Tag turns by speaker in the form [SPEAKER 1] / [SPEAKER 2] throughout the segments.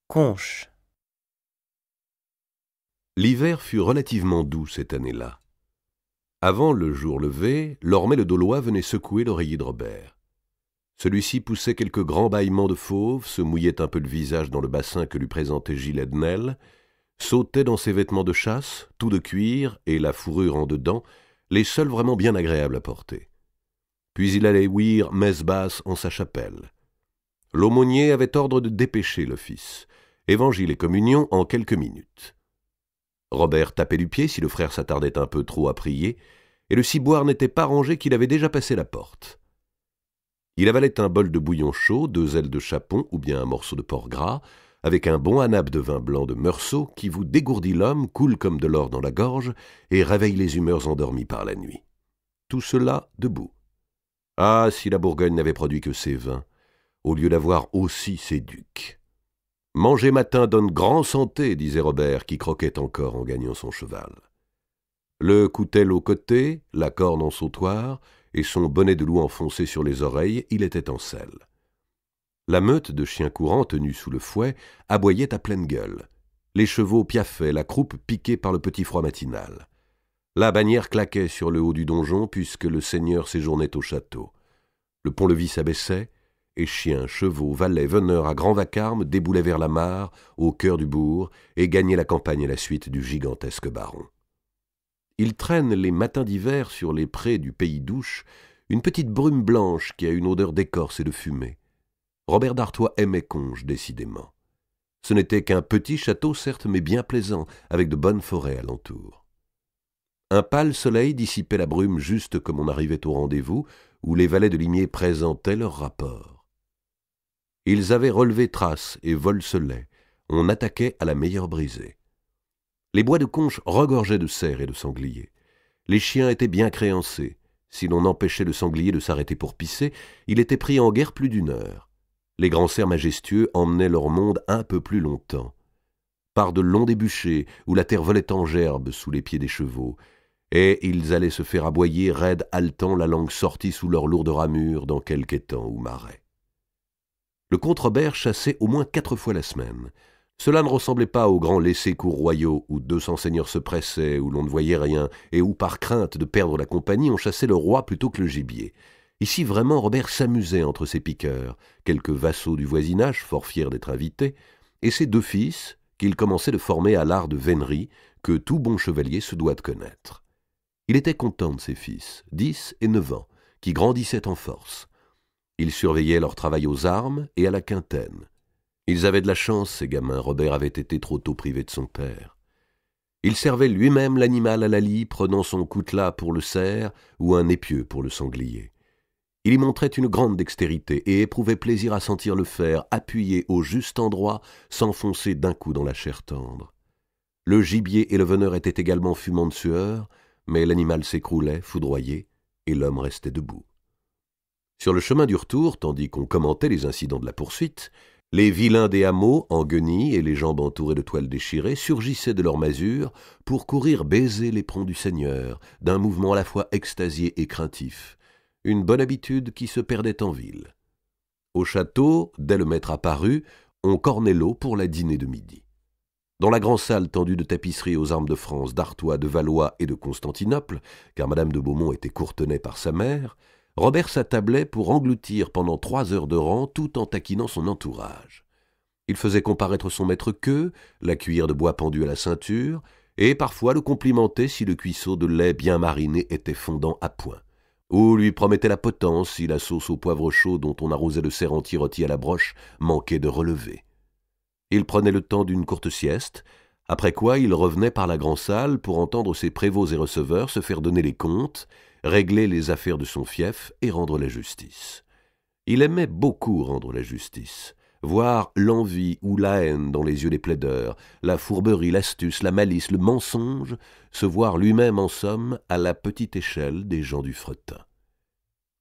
[SPEAKER 1] Conche.
[SPEAKER 2] L'hiver fut relativement doux cette année-là. Avant le jour levé, Lormet le Daulois venait secouer l'oreiller de Robert. Celui-ci poussait quelques grands bâillements de fauve, se mouillait un peu le visage dans le bassin que lui présentait Gilles Ednel, sautait dans ses vêtements de chasse, tout de cuir et la fourrure en dedans, les seuls vraiment bien agréables à porter. Puis il allait ouïr messe basse en sa chapelle. L'aumônier avait ordre de dépêcher l'office, évangile et communion en quelques minutes. Robert tapait du pied si le frère s'attardait un peu trop à prier, et le ciboire n'était pas rangé qu'il avait déjà passé la porte. Il avalait un bol de bouillon chaud, 2 ailes de chapon ou bien un morceau de porc gras, avec un bon hanap de vin blanc de Meursault qui vous dégourdit l'homme, coule comme de l'or dans la gorge et réveille les humeurs endormies par la nuit. Tout cela debout. Ah, si la Bourgogne n'avait produit que ses vins, au lieu d'avoir aussi ses ducs. Manger matin donne grand santé, disait Robert, qui croquait encore en gagnant son cheval. Le coutel au côté, la corne en sautoir, et son bonnet de loup enfoncé sur les oreilles, il était en selle. La meute de chiens courants tenus sous le fouet aboyait à pleine gueule. Les chevaux piaffaient, la croupe piquée par le petit froid matinal. La bannière claquait sur le haut du donjon puisque le seigneur séjournait au château. Le pont-levis s'abaissait, et chiens, chevaux, valets, veneurs à grand vacarme déboulaient vers la mare, au cœur du bourg, et gagnaient la campagne à la suite du gigantesque baron. Il traîne les matins d'hiver sur les prés du pays d'Ouche une petite brume blanche qui a une odeur d'écorce et de fumée. Robert d'Artois aimait Conches, décidément. Ce n'était qu'un petit château, certes, mais bien plaisant, avec de bonnes forêts alentour. Un pâle soleil dissipait la brume juste comme on arrivait au rendez-vous, où les valets de limier présentaient leur rapport. Ils avaient relevé trace et volcelets, on attaquait à la meilleure brisée. Les bois de Conches regorgeaient de cerfs et de sangliers. Les chiens étaient bien créancés. Si l'on empêchait le sanglier de s'arrêter pour pisser, il était pris en guerre plus d'1 heure. Les grands cerfs majestueux emmenaient leur monde un peu plus longtemps. Par de longs débouchés, où la terre volait en gerbe sous les pieds des chevaux, et ils allaient se faire aboyer raides haletant, la langue sortie sous leur lourde ramure dans quelque étang ou marais. Le comte Robert chassait au moins 4 fois la semaine. Cela ne ressemblait pas aux grands laissés-cours royaux où 200 seigneurs se pressaient, où l'on ne voyait rien, et où, par crainte de perdre la compagnie, on chassait le roi plutôt que le gibier. Ici, vraiment, Robert s'amusait entre ses piqueurs, quelques vassaux du voisinage, fort fiers d'être invités, et ses 2 fils, qu'il commençait de former à l'art de vénerie, que tout bon chevalier se doit de connaître. Il était content de ses fils, 10 et 9 ans, qui grandissaient en force. Ils surveillaient leur travail aux armes et à la quintaine. Ils avaient de la chance, ces gamins. Robert avait été trop tôt privé de son père. Il servait lui-même l'animal à la lie, prenant son coutelas pour le cerf ou un épieu pour le sanglier. Il y montrait une grande dextérité et éprouvait plaisir à sentir le fer, appuyé au juste endroit, s'enfoncer d'un coup dans la chair tendre. Le gibier et le veneur étaient également fumants de sueur, mais l'animal s'écroulait, foudroyé, et l'homme restait debout. Sur le chemin du retour, tandis qu'on commentait les incidents de la poursuite, les vilains des hameaux, en guenilles et les jambes entourées de toiles déchirées, surgissaient de leurs masures pour courir baiser l'éperon du Seigneur, d'un mouvement à la fois extasié et craintif, une bonne habitude qui se perdait en ville. Au château, dès le maître apparu, on cornait l'eau pour la dîner de midi. Dans la grande salle tendue de tapisseries aux armes de France, d'Artois, de Valois et de Constantinople, car Madame de Beaumont était Courtenay par sa mère, Robert s'attablait pour engloutir pendant 3 heures de rang tout en taquinant son entourage. Il faisait comparaître son maître-queue, la cuillère de bois pendue à la ceinture, et parfois le complimentait si le cuisseau de lait bien mariné était fondant à point, ou lui promettait la potence si la sauce au poivre chaud dont on arrosait le serrentier rôti à la broche manquait de relever. Il prenait le temps d'une courte sieste, après quoi il revenait par la grande salle pour entendre ses prévôts et receveurs se faire donner les comptes, régler les affaires de son fief et rendre la justice. Il aimait beaucoup rendre la justice, voir l'envie ou la haine dans les yeux des plaideurs, la fourberie, l'astuce, la malice, le mensonge, se voir lui-même en somme à la petite échelle des gens du fretin.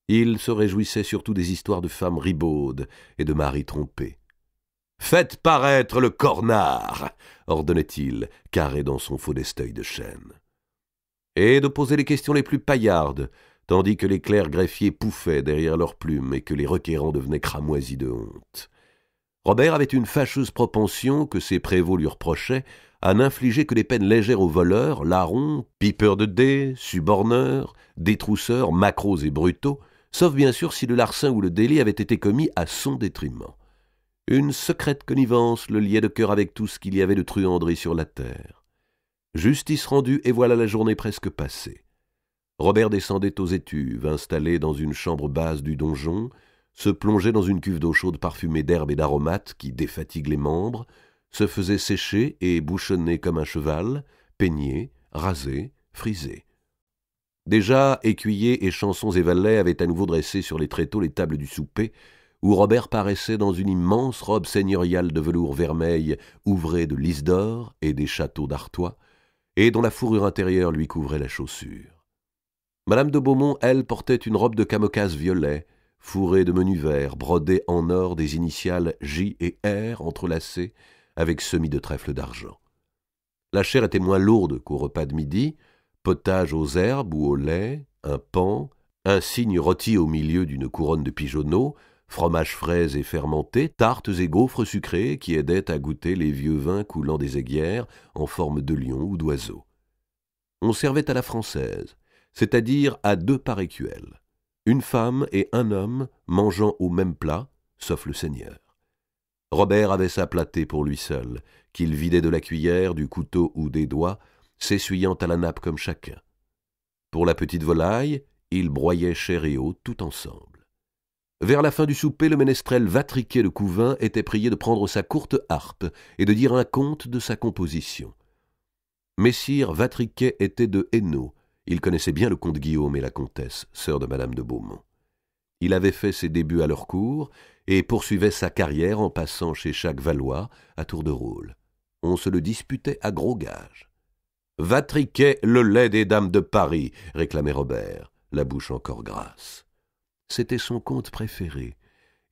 [SPEAKER 2] Il se réjouissait surtout des histoires de femmes ribaudes et de maris trompés. « Faites paraître le cornard !» ordonnait-il, carré dans son faux d'esteuil de chêne. Et de poser les questions les plus paillardes, tandis que les clercs greffiers pouffaient derrière leurs plumes et que les requérants devenaient cramoisis de honte. Robert avait une fâcheuse propension, que ses prévôts lui reprochaient, à n'infliger que des peines légères aux voleurs, larrons, pipeurs de dés, suborneurs, détrousseurs, macros et brutaux, sauf bien sûr si le larcin ou le délit avait été commis à son détriment. Une secrète connivence le liait de cœur avec tout ce qu'il y avait de truanderie sur la terre. Justice rendue, et voilà la journée presque passée. Robert descendait aux étuves, installé dans une chambre basse du donjon, se plongeait dans une cuve d'eau chaude parfumée d'herbes et d'aromates qui défatiguent les membres, se faisait sécher et bouchonner comme un cheval, peigner, raser, friser. Déjà, écuyers et chansons et valets avaient à nouveau dressé sur les tréteaux les tables du souper, où Robert paraissait dans une immense robe seigneuriale de velours vermeil ouvrée de lys d'or et des châteaux d'Artois, et dont la fourrure intérieure lui couvrait la chaussure. Madame de Beaumont, elle, portait une robe de camocasse violet, fourrée de menu vert, brodée en or des initiales J et R entrelacées, avec semis de trèfle d'argent. La chair était moins lourde qu'au repas de midi, potage aux herbes ou au lait, un paon, un cygne rôti au milieu d'une couronne de pigeonneau, fromage frais et fermenté, tartes et gaufres sucrés qui aidaient à goûter les vieux vins coulant des aiguières en forme de lion ou d'oiseau. On servait à la française, c'est-à-dire à 2 par écuelle, une femme et un homme mangeant au même plat, sauf le seigneur. Robert avait sa platée pour lui seul, qu'il vidait de la cuillère, du couteau ou des doigts, s'essuyant à la nappe comme chacun. Pour la petite volaille, il broyait chair et eau tout ensemble. Vers la fin du souper, le ménestrel Vatriquet de Couvain était prié de prendre sa courte harpe et de dire un conte de sa composition. Messire Vatriquet était de Hainaut. Il connaissait bien le comte Guillaume et la comtesse, sœur de Madame de Beaumont. Il avait fait ses débuts à leur cour et poursuivait sa carrière en passant chez chaque Valois à tour de rôle. On se le disputait à gros gages. « Vatriquet, le lait des dames de Paris !» réclamait Robert, la bouche encore grasse. C'était son conte préféré,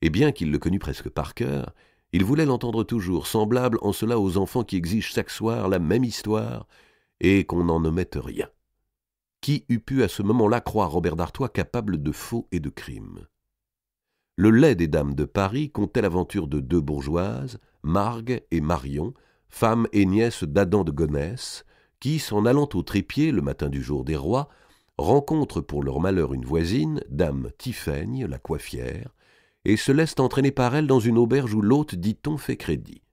[SPEAKER 2] et bien qu'il le connût presque par cœur, il voulait l'entendre toujours, semblable en cela aux enfants qui exigent chaque soir la même histoire et qu'on n'en omette rien. Qui eût pu à ce moment-là croire Robert d'Artois capable de faux et de crimes? Le lait des dames de Paris contait l'aventure de 2 bourgeoises, Margue et Marion, femmes et nièces d'Adam de Gonesse, qui, s'en allant au trépied le matin du jour des rois, rencontrent pour leur malheur une voisine, dame Tiphaine, la coiffière, et se laissent entraîner par elle dans une auberge où l'hôte, dit-on, fait crédit.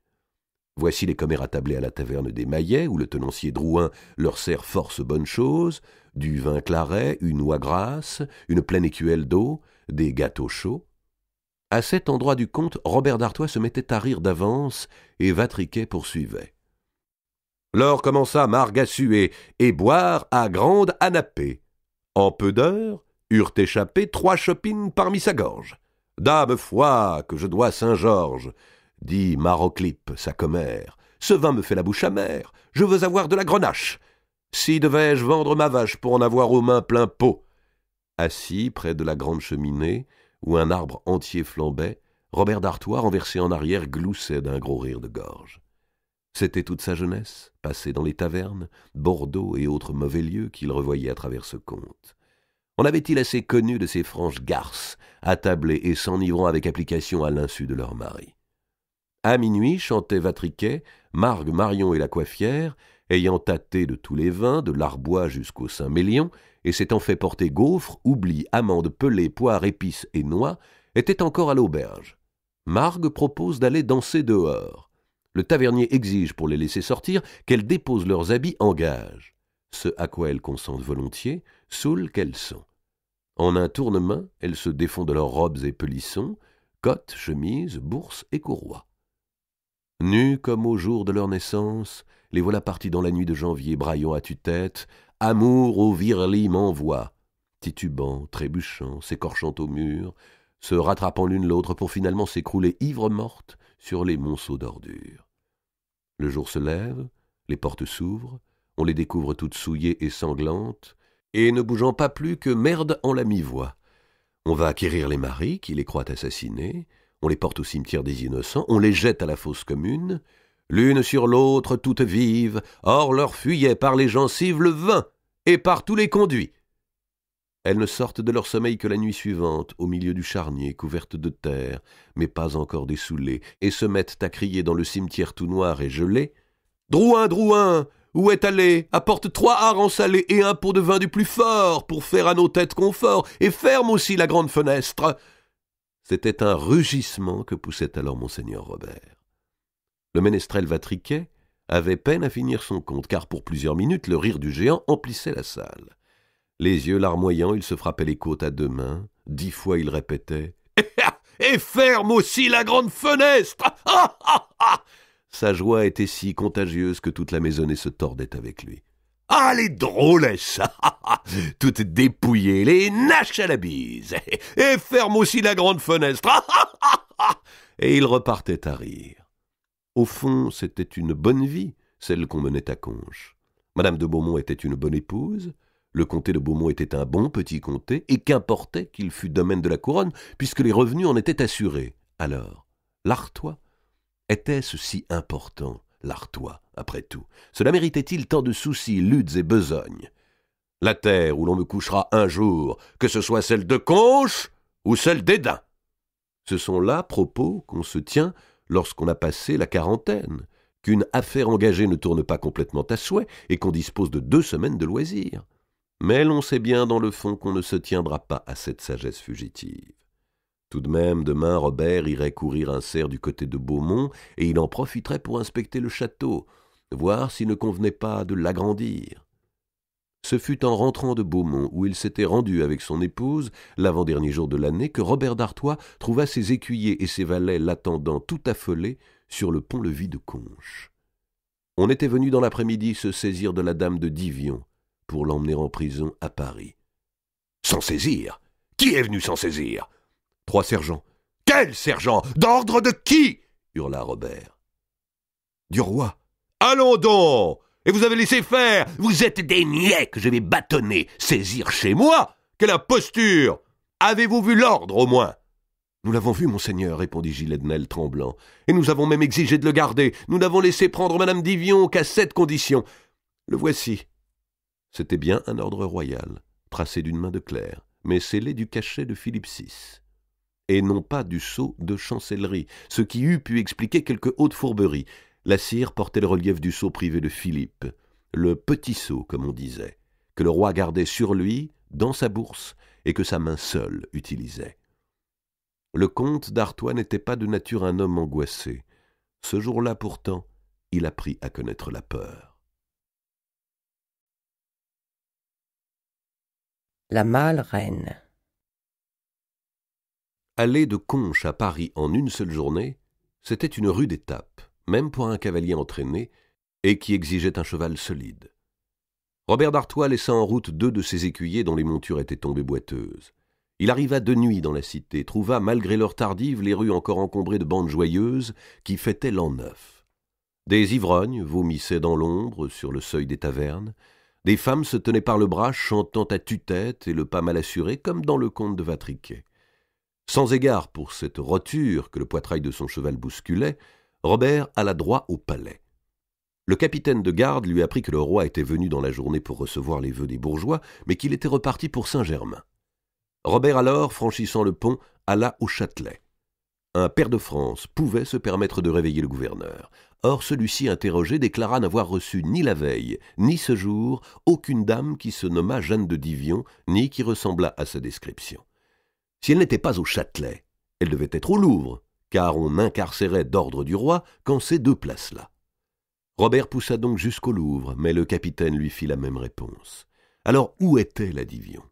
[SPEAKER 2] Voici les commères attablés à la taverne des Maillets, où le tenancier Drouin leur sert force bonnes choses, du vin claret, une oie grasse, une pleine écuelle d'eau, des gâteaux chauds. À cet endroit du conte, Robert d'Artois se mettait à rire d'avance, et Vatriquet poursuivait. L'or commença Margue à suer, et boire à grande à napper. En peu d'heures, eurent échappé 3 chopines parmi sa gorge. « Dame foi, que je dois Saint-Georges !» dit Maroclippe, sa commère. « Ce vin me fait la bouche amère, je veux avoir de la grenache. Si devais-je vendre ma vache pour en avoir aux mains plein pot ?» Assis près de la grande cheminée, où un arbre entier flambait, Robert d'Artois, renversé en arrière, gloussait d'un gros rire de gorge. C'était toute sa jeunesse, passée dans les tavernes, Bordeaux et autres mauvais lieux qu'il revoyait à travers ce conte. En avait-il assez connu de ces franches garces, attablées et s'enivrant avec application à l'insu de leur mari? À minuit chantaient Vatriquet, Margue, Marion et la coiffière, ayant tâté de tous les vins, de l'Arbois jusqu'au Saint-Mélion, et s'étant fait porter gaufres, oublis, amandes, pelées, poires, épices et noix, étaient encore à l'auberge. Margue propose d'aller danser dehors. Le tavernier exige, pour les laisser sortir, qu'elles déposent leurs habits en gage, ce à quoi elles consentent volontiers, saoules qu'elles sont. En un tournement, elles se défont de leurs robes et pelissons, cottes, chemises, bourses et courroies. Nues comme au jour de leur naissance, les voilà parties dans la nuit de janvier, braillant à tue-tête, amour au virli m'envoie, titubant, trébuchant, s'écorchant au mur, se rattrapant l'une l'autre pour finalement s'écrouler ivre-morte sur les monceaux d'ordures. Le jour se lève, les portes s'ouvrent, on les découvre toutes souillées et sanglantes, et ne bougeant pas plus que merde en la mi-voix. On va acquérir les maris qui les croient assassinés, on les porte au cimetière des innocents, on les jette à la fosse commune, l'une sur l'autre toutes vives, or leur fuyait par les gencives le vin, et par tous les conduits. Elles ne sortent de leur sommeil que la nuit suivante, au milieu du charnier, couvertes de terre, mais pas encore dessoulées, et se mettent à crier dans le cimetière tout noir et gelé. « Drouin, Drouin, où est allé? Apporte 3 harengs salés et un pot de vin du plus fort, pour faire à nos têtes confort, et ferme aussi la grande fenêtre. » C'était un rugissement que poussait alors monseigneur Robert. Le ménestrel Vatriquet avait peine à finir son conte, car pour plusieurs minutes le rire du géant emplissait la salle. Les yeux larmoyants, il se frappait les côtes à 2 mains. 10 fois il répétait « Et ferme aussi la grande fenêtre !» Sa joie était si contagieuse que toute la maisonnée se tordait avec lui. « Ah, les drôlesses toutes dépouillées, les naches à la bise. Et ferme aussi la grande fenêtre. Et il repartait à rire. Au fond, c'était une bonne vie, celle qu'on menait à Conches. Madame de Beaumont était une bonne épouse, le comté de Beaumont était un bon petit comté, et qu'importait qu'il fût domaine de la couronne, puisque les revenus en étaient assurés. Alors, l'Artois, était-ce si important, l'Artois, après tout? Cela méritait-il tant de soucis, luttes et besognes? La terre où l'on me couchera un jour, que ce soit celle de Conches ou celle d'Esdin. Ce sont là propos qu'on se tient lorsqu'on a passé la quarantaine, qu'une affaire engagée ne tourne pas complètement à souhait et qu'on dispose de 2 semaines de loisirs. Mais l'on sait bien dans le fond qu'on ne se tiendra pas à cette sagesse fugitive. Tout de même, demain, Robert irait courir un cerf du côté de Beaumont et il en profiterait pour inspecter le château, voir s'il ne convenait pas de l'agrandir. Ce fut en rentrant de Beaumont, où il s'était rendu avec son épouse, l'avant-dernier jour de l'année, que Robert d'Artois trouva ses écuyers et ses valets l'attendant tout affolés sur le pont-levis de Conches. On était venu dans l'après-midi se saisir de la dame de Divion pour l'emmener en prison à Paris. « S'en saisir? Qui est venu s'en saisir ?» 3 sergents. « Quels sergents? D'ordre de qui ?» hurla Robert. « Du roi. »« Allons donc! Et vous avez laissé faire! Vous êtes des niais que je vais bâtonner! Saisir chez moi? Quelle imposture! Avez-vous vu l'ordre, au moins ?» « Nous l'avons vu, monseigneur, » répondit Gilles-Ednel tremblant. « Et nous avons même exigé de le garder. Nous n'avons laissé prendre madame Divion qu'à cette condition. Le voici. » C'était bien un ordre royal, tracé d'une main de clerc, mais scellé du cachet de Philippe VI, et non pas du sceau de chancellerie, ce qui eût pu expliquer quelque haute fourberie. La cire portait le relief du sceau privé de Philippe, le petit sceau, comme on disait, que le roi gardait sur lui, dans sa bourse, et que sa main seule utilisait. Le comte d'Artois n'était pas de nature un homme angoissé. Ce jour-là, pourtant, il apprit à connaître la peur.
[SPEAKER 1] La mâle reine.
[SPEAKER 2] Aller de Conches à Paris en une seule journée, c'était une rude étape, même pour un cavalier entraîné, et qui exigeait un cheval solide. Robert d'Artois laissa en route 2 de ses écuyers dont les montures étaient tombées boiteuses. Il arriva de nuit dans la cité, trouva, malgré l'heure tardive, les rues encore encombrées de bandes joyeuses qui fêtaient l'an neuf. Des ivrognes vomissaient dans l'ombre sur le seuil des tavernes, des femmes se tenaient par le bras chantant à tue-tête et le pas mal assuré comme dans le conte de Vatriquet. Sans égard pour cette roture que le poitrail de son cheval bousculait, Robert alla droit au palais. Le capitaine de garde lui apprit que le roi était venu dans la journée pour recevoir les vœux des bourgeois, mais qu'il était reparti pour Saint-Germain. Robert alors, franchissant le pont, alla au Châtelet. Un pair de France pouvait se permettre de réveiller le gouverneur. Or celui-ci, interrogé, déclara n'avoir reçu ni la veille, ni ce jour, aucune dame qui se nommât Jeanne de Divion, ni qui ressemblât à sa description. Si elle n'était pas au Châtelet, elle devait être au Louvre, car on incarcérait d'ordre du roi qu'en ces 2 places-là. Robert poussa donc jusqu'au Louvre, mais le capitaine lui fit la même réponse. Alors où était la Divion?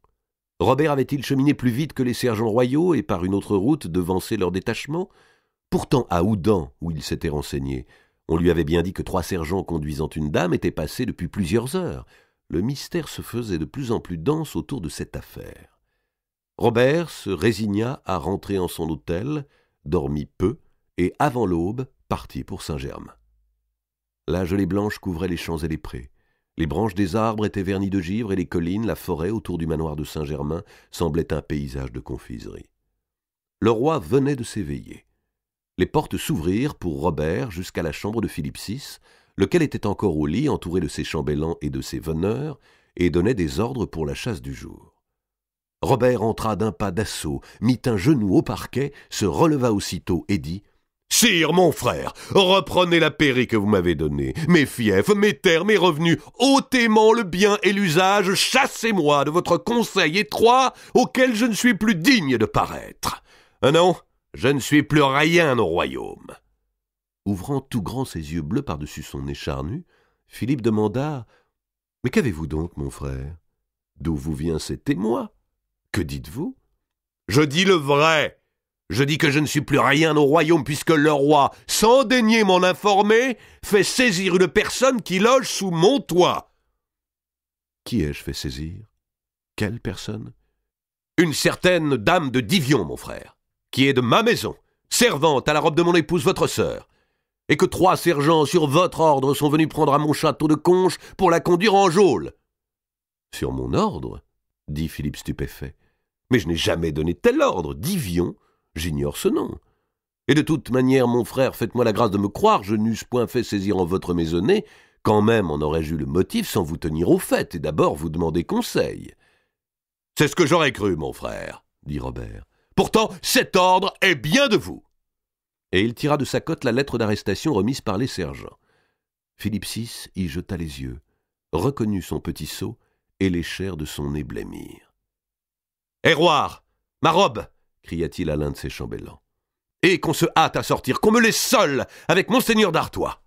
[SPEAKER 2] Robert avait-il cheminé plus vite que les sergents royaux et par une autre route devancé leur détachement? Pourtant à Houdan, où il s'était renseigné, on lui avait bien dit que 3 sergents conduisant une dame étaient passés depuis plusieurs heures. Le mystère se faisait de plus en plus dense autour de cette affaire. Robert se résigna à rentrer en son hôtel, dormit peu, et avant l'aube, partit pour Saint-Germain. La gelée blanche couvrait les champs et les prés. Les branches des arbres étaient vernies de givre et les collines, la forêt autour du manoir de Saint-Germain semblaient un paysage de confiserie. Le roi venait de s'éveiller. Les portes s'ouvrirent pour Robert jusqu'à la chambre de Philippe VI, lequel était encore au lit, entouré de ses chambellans et de ses veneurs, et donnait des ordres pour la chasse du jour. Robert entra d'un pas d'assaut, mit un genou au parquet, se releva aussitôt et dit « Sire, mon frère, reprenez la pairie que vous m'avez donnée, mes fiefs, mes terres, mes revenus, ôtez-m'en le bien et l'usage, chassez-moi de votre conseil étroit auquel je ne suis plus digne de paraître. Non, je ne suis plus rien au royaume. » Ouvrant tout grand ses yeux bleus par-dessus son nez charnu, Philippe demanda « Mais qu'avez-vous donc, mon frère? D'où vous vient cet émoi? Que dites-vous » ?»« Je dis le vrai. Je dis que je ne suis plus rien au royaume puisque le roi, sans daigner m'en informer, fait saisir une personne qui loge sous mon toit. » »« Qui ai-je fait saisir? Quelle personne? » ?»« Une certaine dame de Divion, mon frère, qui est de ma maison, servante à la robe de mon épouse votre sœur, et que 3 sergents sur votre ordre sont venus prendre à mon château de Conches pour la conduire en geôle. »« Sur mon ordre ?» dit Philippe stupéfait. « Mais je n'ai jamais donné tel ordre. Divion, j'ignore ce nom. Et de toute manière, mon frère, faites-moi la grâce de me croire, je n'eusse point fait saisir en votre maisonnée, quand même en aurais-je eu le motif sans vous tenir au fait, et d'abord vous demander conseil. »« C'est ce que j'aurais cru, mon frère, dit Robert. Pourtant, cet ordre est bien de vous. » Et il tira de sa cotte la lettre d'arrestation remise par les sergents. Philippe VI y jeta les yeux, reconnut son petit sceau, et les chairs de son nez blêmirent. « Héroard, ma robe !» cria-t-il à l'un de ses chambellans. « Et qu'on se hâte à sortir, qu'on me laisse seul avec monseigneur d'Artois !»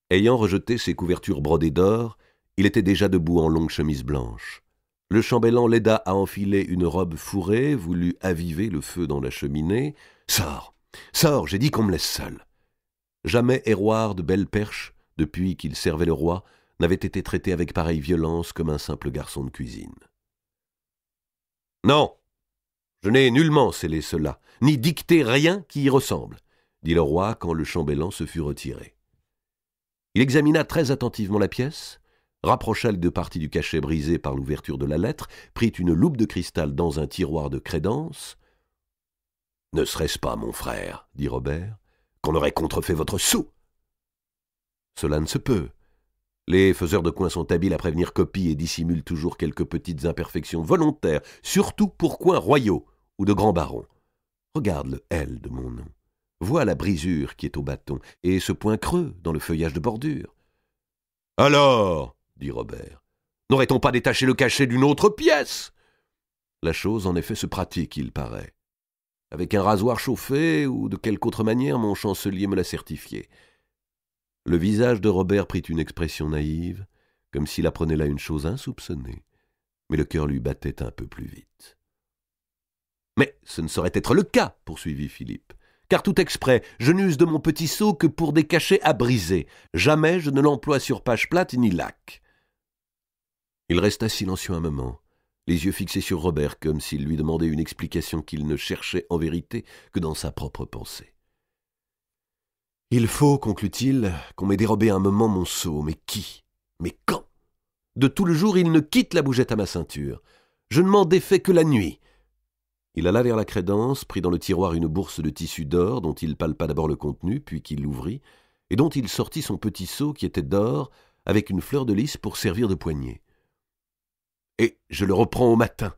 [SPEAKER 2] Ayant rejeté ses couvertures brodées d'or, il était déjà debout en longue chemise blanche. Le chambellan l'aida à enfiler une robe fourrée, voulut aviver le feu dans la cheminée. « Sors, sors, j'ai dit qu'on me laisse seul !» Jamais Héroard de Belle-Perche, depuis qu'il servait le roi, n'avait été traité avec pareille violence comme un simple garçon de cuisine. « Non, je n'ai nullement scellé cela, ni dicté rien qui y ressemble, » dit le roi quand le chambellan se fut retiré. Il examina très attentivement la pièce, rapprocha les 2 parties du cachet brisé par l'ouverture de la lettre, prit une loupe de cristal dans un tiroir de crédence. « Ne serait-ce pas, mon frère, dit Robert, qu'on aurait contrefait votre sceau? »« Cela ne se peut. Les faiseurs de coins sont habiles à prévenir copie et dissimulent toujours quelques petites imperfections volontaires, surtout pour coins royaux ou de grands barons. Regarde le L de mon nom. Vois la brisure qui est au bâton et ce point creux dans le feuillage de bordure. »« Alors, dit Robert, n'aurait-on pas détaché le cachet d'une autre pièce? La chose en effet se pratique, il paraît. Avec un rasoir chauffé ou de quelque autre manière, mon chancelier me l'a certifié. » Le visage de Robert prit une expression naïve, comme s'il apprenait là une chose insoupçonnée, mais le cœur lui battait un peu plus vite. « Mais ce ne saurait être le cas, poursuivit Philippe, car tout exprès, je n'use de mon petit sceau que pour des cachets à briser. Jamais je ne l'emploie sur page plate ni laque. » Il resta silencieux un moment, les yeux fixés sur Robert, comme s'il lui demandait une explication qu'il ne cherchait en vérité que dans sa propre pensée. « Il faut, conclut-il, qu'on m'ait dérobé un moment mon sceau. Mais qui? Mais quand? De tout le jour, il ne quitte la bougette à ma ceinture. Je ne m'en défais que la nuit. » Il alla vers la crédence, prit dans le tiroir une bourse de tissu d'or, dont il palpa d'abord le contenu, puis qu'il l'ouvrit, et dont il sortit son petit seau qui était d'or, avec une fleur de lys pour servir de poignée. « Et je le reprends au matin. »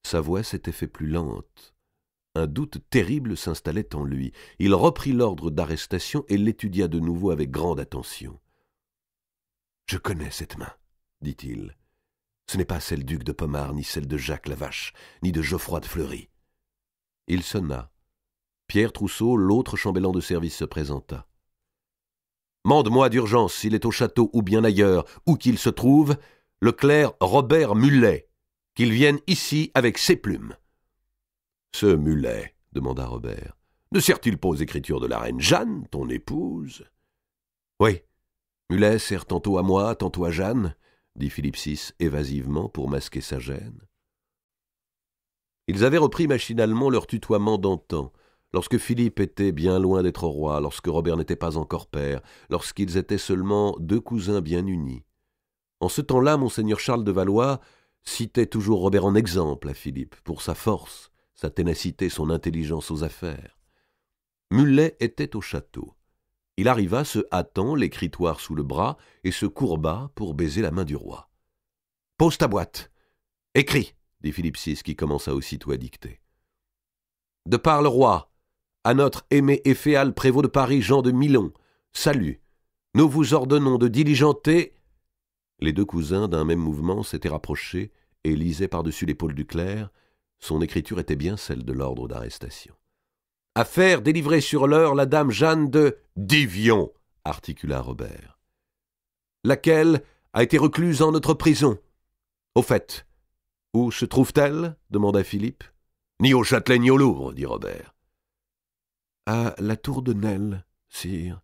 [SPEAKER 2] Sa voix s'était fait plus lente. Un doute terrible s'installait en lui. Il reprit l'ordre d'arrestation et l'étudia de nouveau avec grande attention. « Je connais cette main, dit-il. Ce n'est pas celle duc de Pomard, ni celle de Jacques Lavache, ni de Geoffroy de Fleury. » Il sonna. Pierre Trousseau, l'autre chambellan de service, se présenta. « Mande-moi d'urgence, s'il est au château ou bien ailleurs, où qu'il se trouve, le clerc Robert Mullet, qu'il vienne ici avec ses plumes. » « Ce Mullet, demanda Robert, ne sert-il pas aux écritures de la reine Jeanne, ton épouse? »« Oui, Mullet sert tantôt à moi, tantôt à Jeanne, » dit Philippe VI évasivement pour masquer sa gêne. Ils avaient repris machinalement leur tutoiement d'antan, lorsque Philippe était bien loin d'être roi, lorsque Robert n'était pas encore père, lorsqu'ils étaient seulement 2 cousins bien unis. En ce temps-là, monseigneur Charles de Valois citait toujours Robert en exemple à Philippe, pour sa force, sa ténacité, son intelligence aux affaires. Mullet était au château. Il arriva se hâtant, l'écritoire sous le bras, et se courba pour baiser la main du roi. « Pose ta boîte. Écris, dit Philippe VI, qui commença aussitôt à dicter. De par le roi, à notre aimé et féal prévôt de Paris, Jean de Milon, salut. Nous vous ordonnons de diligenter. Les deux cousins, d'un même mouvement, s'étaient rapprochés et lisaient par-dessus l'épaule du clerc. Son écriture était bien celle de l'ordre d'arrestation. À faire délivrer sur l'heure la dame Jeanne de Divion, articula Robert, laquelle a été recluse en notre prison. Au fait, où se trouve-t-elle? Demanda Philippe. Ni au Châtelet ni au Louvre, dit Robert. À la tour de Nesle, sire,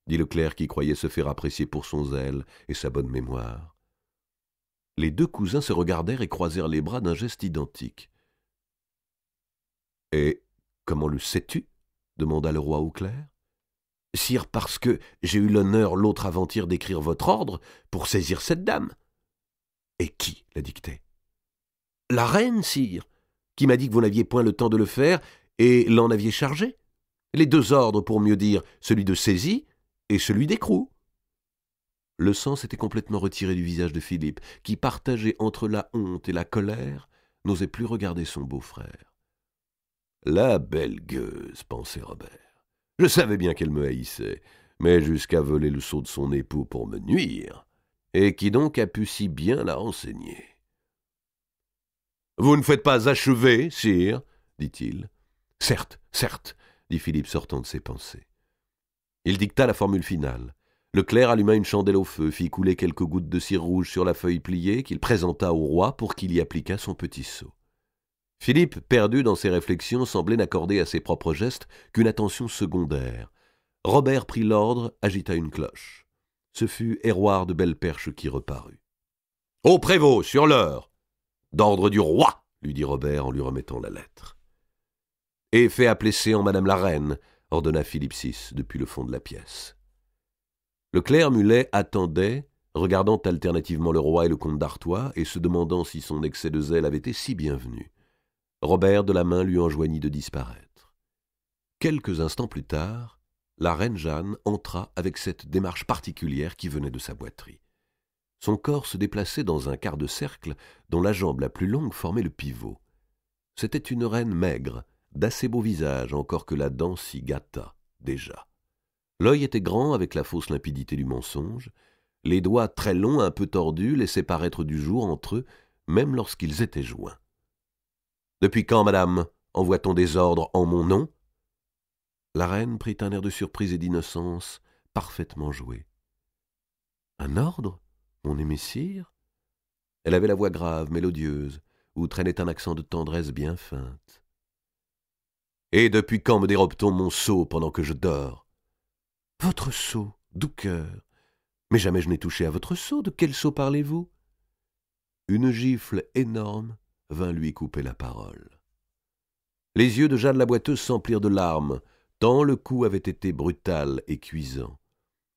[SPEAKER 2] dit le clerc qui croyait se faire apprécier pour son zèle et sa bonne mémoire. Les deux cousins se regardèrent et croisèrent les bras d'un geste identique. « Et comment le sais-tu » demanda le roi au clerc. « Sire, parce que j'ai eu l'honneur l'autre avant-hier d'écrire votre ordre pour saisir cette dame. »« Et qui la dictait ?»« La reine, sire, qui m'a dit que vous n'aviez point le temps de le faire et l'en aviez chargé. Les deux ordres, pour mieux dire, celui de saisie et celui d'écrou. » Le sang s'était complètement retiré du visage de Philippe, qui, partagé entre la honte et la colère, n'osait plus regarder son beau-frère. « La belle gueuse, pensait Robert. Je savais bien qu'elle me haïssait, mais jusqu'à voler le sceau de son époux pour me nuire. Et qui donc a pu si bien la renseigner? »« Vous ne faites pas achever, sire, dit-il. »« Certes, certes, dit Philippe sortant de ses pensées. Il dicta la formule finale. Le clerc alluma une chandelle au feu, fit couler quelques gouttes de cire rouge sur la feuille pliée qu'il présenta au roi pour qu'il y appliquât son petit sceau. Philippe, perdu dans ses réflexions, semblait n'accorder à ses propres gestes qu'une attention secondaire. Robert prit l'ordre, agita une cloche. Ce fut Héroard de Belleperche qui reparut. « Au prévôt, sur l'heure !»« D'ordre du roi !» lui dit Robert en lui remettant la lettre. « Et fais appeler séant madame la reine !» ordonna Philippe VI depuis le fond de la pièce. Le clerc mulet attendait, regardant alternativement le roi et le comte d'Artois, et se demandant si son excès de zèle avait été si bienvenu. Robert de la main lui enjoignit de disparaître. Quelques instants plus tard, la reine Jeanne entra avec cette démarche particulière qui venait de sa boiterie. Son corps se déplaçait dans un quart de cercle dont la jambe la plus longue formait le pivot. C'était une reine maigre, d'assez beau visage, encore que la dent s'y gâtât déjà. L'œil était grand avec la fausse limpidité du mensonge, les doigts très longs, un peu tordus, laissaient paraître du jour entre eux, même lorsqu'ils étaient joints. « Depuis quand, madame, envoie-t-on des ordres en mon nom ?» La reine prit un air de surprise et d'innocence parfaitement joué. « Un ordre, mon aimé sire ?» Elle avait la voix grave, mélodieuse, où traînait un accent de tendresse bien feinte. « Et depuis quand me dérobe-t-on mon sceau pendant que je dors ?»« Votre sceau, doux cœur. Mais jamais je n'ai touché à votre sceau. De quel sceau parlez-vous » Une gifle énorme vint lui couper la parole. Les yeux de Jeanne la Boiteuse s'emplirent de larmes, tant le coup avait été brutal et cuisant.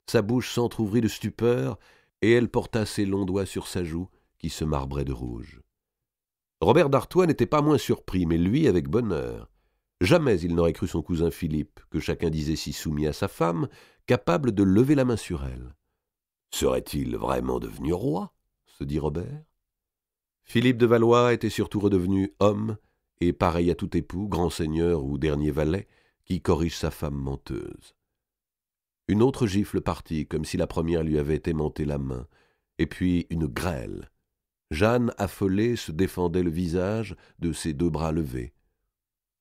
[SPEAKER 2] Sa bouche s'entr'ouvrit de stupeur, et elle porta ses longs doigts sur sa joue, qui se marbrait de rouge. Robert d'Artois n'était pas moins surpris, mais lui avec bonheur. Jamais il n'aurait cru son cousin Philippe, que chacun disait si soumis à sa femme, capable de lever la main sur elle. Serait-il vraiment devenu roi? Se dit Robert. Philippe de Valois était surtout redevenu homme, et pareil à tout époux, grand seigneur ou dernier valet, qui corrige sa femme menteuse. Une autre gifle partit, comme si la première lui avait aimanté la main, et puis une grêle. Jeanne, affolée, se défendait le visage de ses deux bras levés.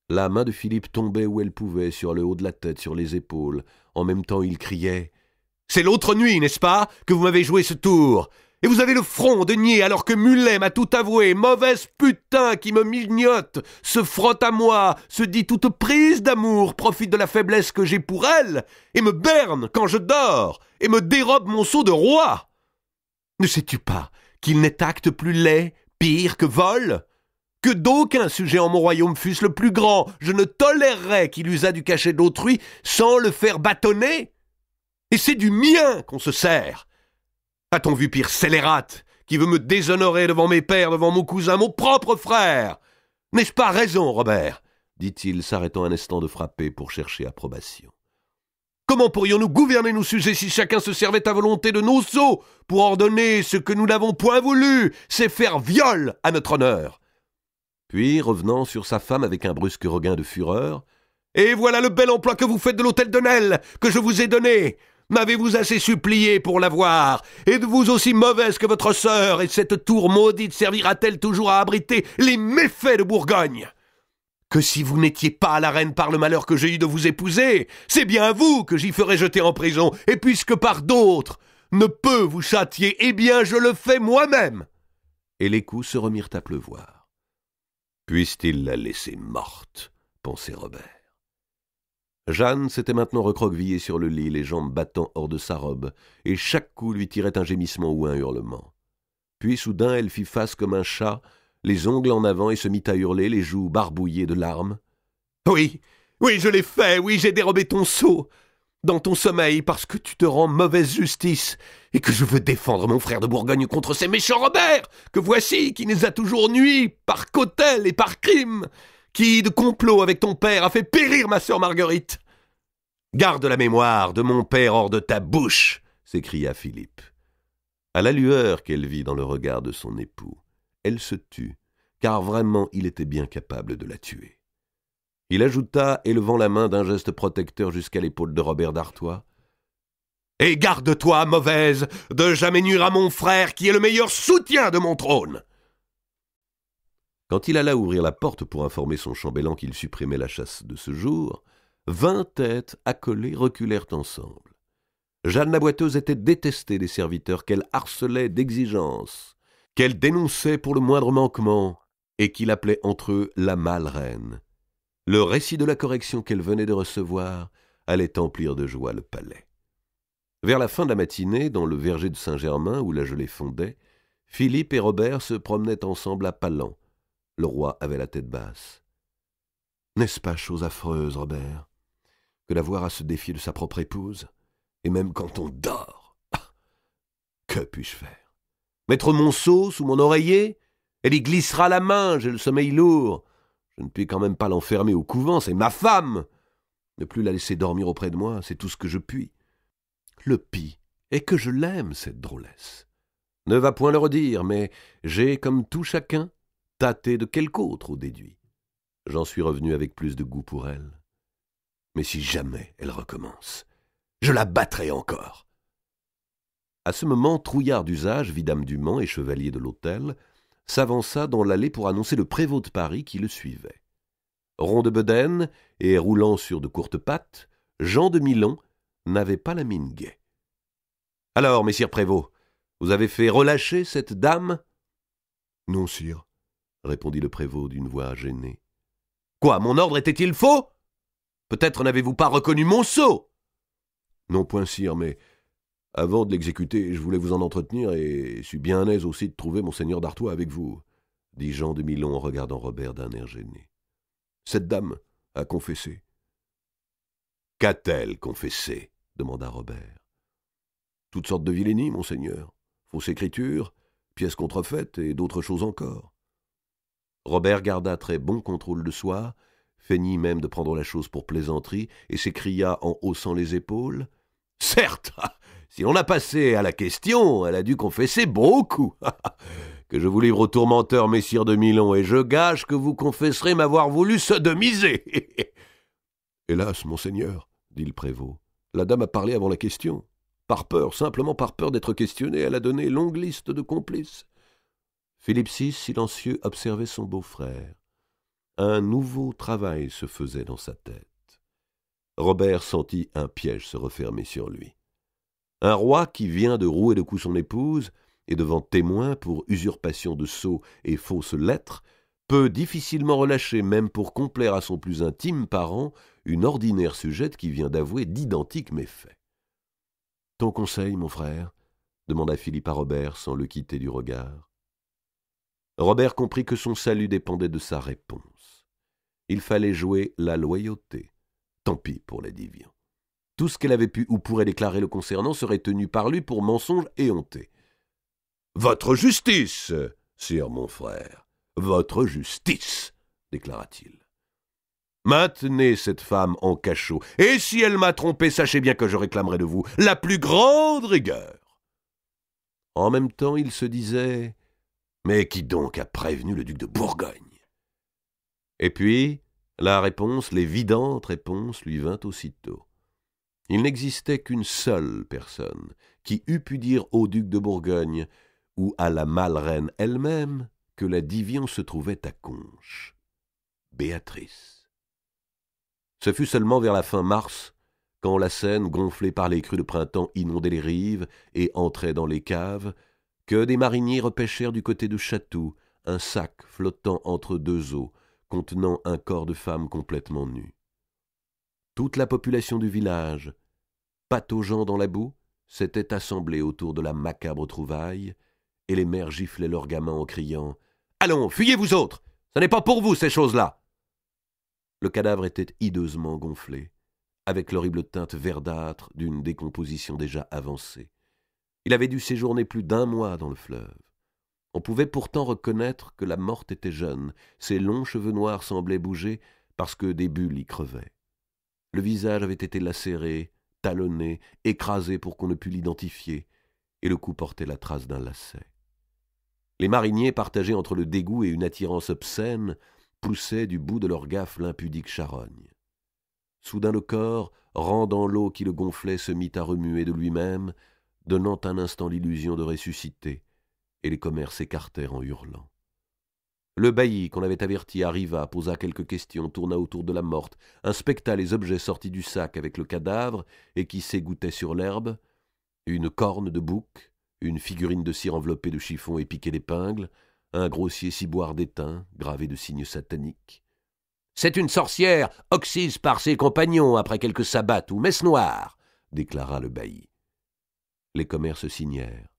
[SPEAKER 2] La main de Philippe tombait où elle pouvait, sur le haut de la tête, sur les épaules. En même temps, il criait « C'est l'autre nuit, n'est-ce pas, que vous m'avez joué ce tour ? Et vous avez le front de nier alors que Mulet m'a tout avoué, mauvaise putain qui me mignote, se frotte à moi, se dit toute prise d'amour, profite de la faiblesse que j'ai pour elle, et me berne quand je dors, et me dérobe mon sceau de roi. Ne sais-tu pas qu'il n'est acte plus laid, pire que vol ? Que d'aucun sujet en mon royaume fût-ce le plus grand, je ne tolérerais qu'il usât du cachet d'autrui sans le faire bâtonner. Et c'est du mien qu'on se sert. A-t-on vu pire scélérate qui veut me déshonorer devant mes pères, devant mon cousin, mon propre frère? N'ai-je pas raison, Robert? Dit-il, s'arrêtant un instant de frapper pour chercher approbation. Comment pourrions-nous gouverner nos sujets si chacun se servait à volonté de nos sceaux pour ordonner ce que nous n'avons point voulu? C'est faire viol à notre honneur. » Puis, revenant sur sa femme avec un brusque regain de fureur, « Et voilà le bel emploi que vous faites de l'hôtel de Nesle, que je vous ai donné. M'avez-vous assez supplié pour l'avoir? Êtes-vous aussi mauvaise que votre sœur, et cette tour maudite servira-t-elle toujours à abriter les méfaits de Bourgogne? Que si vous n'étiez pas à la reine par le malheur que j'ai eu de vous épouser, c'est bien vous que j'y ferai jeter en prison, et puisque par d'autres ne peut vous châtier, eh bien je le fais moi-même. » Et les coups se remirent à pleuvoir. « Puisse-t-il la laisser morte ?» pensait Robert. Jeanne s'était maintenant recroquevillée sur le lit, les jambes battant hors de sa robe, et chaque coup lui tirait un gémissement ou un hurlement. Puis soudain elle fit face comme un chat, les ongles en avant, et se mit à hurler, les joues barbouillées de larmes. « Oui, oui, je l'ai fait, oui, j'ai dérobé ton sceau dans ton sommeil parce que tu te rends mauvaise justice et que je veux défendre mon frère de Bourgogne contre ces méchants Robert, que voici, qui nous a toujours nui par cautèle et par crime, qui, de complot avec ton père, a fait périr ma sœur Marguerite. »« Garde la mémoire de mon père hors de ta bouche !» s'écria Philippe. À la lueur qu'elle vit dans le regard de son époux, elle se tut, car vraiment il était bien capable de la tuer. Il ajouta, élevant la main d'un geste protecteur jusqu'à l'épaule de Robert d'Artois, « Et garde-toi, mauvaise, de jamais nuire à mon frère qui est le meilleur soutien de mon trône !» Quand il alla ouvrir la porte pour informer son chambellan qu'il supprimait la chasse de ce jour, 20 têtes accolées reculèrent ensemble. Jeanne la Boiteuse était détestée des serviteurs qu'elle harcelait d'exigences, qu'elle dénonçait pour le moindre manquement, et qu'il appelait entre eux la male-reine. Le récit de la correction qu'elle venait de recevoir allait emplir de joie le palais. Vers la fin de la matinée, dans le verger de Saint-Germain, où la gelée fondait, Philippe et Robert se promenaient ensemble à Palan. Le roi avait la tête basse. « N'est-ce pas chose affreuse, Robert, que d'avoir à se défier de sa propre épouse, et même quand on dort? Que puis-je faire? Mettre mon seau sous mon oreiller? Elle y glissera la main, j'ai le sommeil lourd. Je ne puis quand même pas l'enfermer au couvent, c'est ma femme. Ne plus la laisser dormir auprès de moi, c'est tout ce que je puis. Le pis est que je l'aime, cette drôlesse. Ne va point le redire, mais j'ai, comme tout chacun, tâté de quelque autre au déduit. J'en suis revenu avec plus de goût pour elle. Mais si jamais elle recommence, je la battrai encore. » À ce moment, Trouillard d'usage, vidame du Mans et chevalier de l'Hôtel, s'avança dans l'allée pour annoncer le prévôt de Paris qui le suivait. Rond de bedaine et roulant sur de courtes pattes, Jean de Milon n'avait pas la mine gaie. « Alors, messire prévôt, vous avez fait relâcher cette dame ?»« Non, sire, » répondit le prévôt d'une voix gênée. « Quoi, mon ordre était-il faux? Peut-être n'avez-vous pas reconnu mon sceau? »« Non point, sire, mais avant de l'exécuter, je voulais vous en entretenir et suis bien aise aussi de trouver monseigneur d'Artois avec vous, » dit Jean de Milon en regardant Robert d'un air gêné. « Cette dame a confessé. »« Qu'a-t-elle confessé ?» demanda Robert. « Toutes sortes de vilainies, monseigneur. Fausse écriture, pièces contrefaites et d'autres choses encore. » Robert garda très bon contrôle de soi, feignit même de prendre la chose pour plaisanterie et s'écria en haussant les épaules. « Certes, si l'on a passé à la question, elle a dû confesser beaucoup. Que je vous livre aux tourmenteurs, messire de Milon, et je gage que vous confesserez m'avoir voulu sodomiser. » « Hélas, monseigneur, dit le prévôt, la dame a parlé avant la question. Par peur, simplement par peur d'être questionnée, elle a donné longue liste de complices. » Philippe VI, silencieux, observait son beau-frère. Un nouveau travail se faisait dans sa tête. Robert sentit un piège se refermer sur lui. Un roi qui vient de rouer de coups son épouse, et devant témoin pour usurpation de sceaux et fausses lettres, peut difficilement relâcher, même pour complaire à son plus intime parent, une ordinaire sujette qui vient d'avouer d'identiques méfaits. « Ton conseil, mon frère ?» demanda Philippe à Robert sans le quitter du regard. Robert comprit que son salut dépendait de sa réponse. Il fallait jouer la loyauté. Tant pis pour les Divian. Tout ce qu'elle avait pu ou pourrait déclarer le concernant serait tenu par lui pour mensonge éhonté. « Votre justice, sire mon frère, votre justice, déclara-t-il. Maintenez cette femme en cachot, et si elle m'a trompé, sachez bien que je réclamerai de vous la plus grande rigueur. » En même temps, il se disait « Mais qui donc a prévenu le duc de Bourgogne ?» Et puis, la réponse, l'évidente réponse, lui vint aussitôt. Il n'existait qu'une seule personne qui eût pu dire au duc de Bourgogne ou à la male-reine elle-même que la Divion se trouvait à Conches. Béatrice. Ce fut seulement vers la fin mars, quand la Seine, gonflée par les crues de printemps, inondait les rives et entrait dans les caves, que des mariniers repêchèrent du côté de Chatou un sac flottant entre deux eaux, contenant un corps de femme complètement nu. Toute la population du village, pataugeant dans la boue, s'était assemblée autour de la macabre trouvaille, et les mères giflaient leurs gamins en criant « Allons, fuyez vous autres! Ce n'est pas pour vous, ces choses-là !» Le cadavre était hideusement gonflé, avec l'horrible teinte verdâtre d'une décomposition déjà avancée. Il avait dû séjourner plus d'1 mois dans le fleuve. On pouvait pourtant reconnaître que la morte était jeune. Ses longs cheveux noirs semblaient bouger parce que des bulles y crevaient. Le visage avait été lacéré, talonné, écrasé pour qu'on ne pût l'identifier, et le cou portait la trace d'un lacet. Les mariniers, partagés entre le dégoût et une attirance obscène, poussaient du bout de leur gaffe l'impudique charogne. Soudain le corps, rendant l'eau qui le gonflait, se mit à remuer de lui-même, donnant un instant l'illusion de ressusciter, et les commères s'écartèrent en hurlant. Le bailli, qu'on avait averti, arriva, posa quelques questions, tourna autour de la morte, inspecta les objets sortis du sac avec le cadavre et qui s'égouttaient sur l'herbe, une corne de bouc, une figurine de cire enveloppée de chiffon et piquée d'épingles, un grossier ciboire d'étain, gravé de signes sataniques. « C'est une sorcière, oxyse par ses compagnons après quelques sabbats ou messes noires !» déclara le bailli. Les commères se signèrent.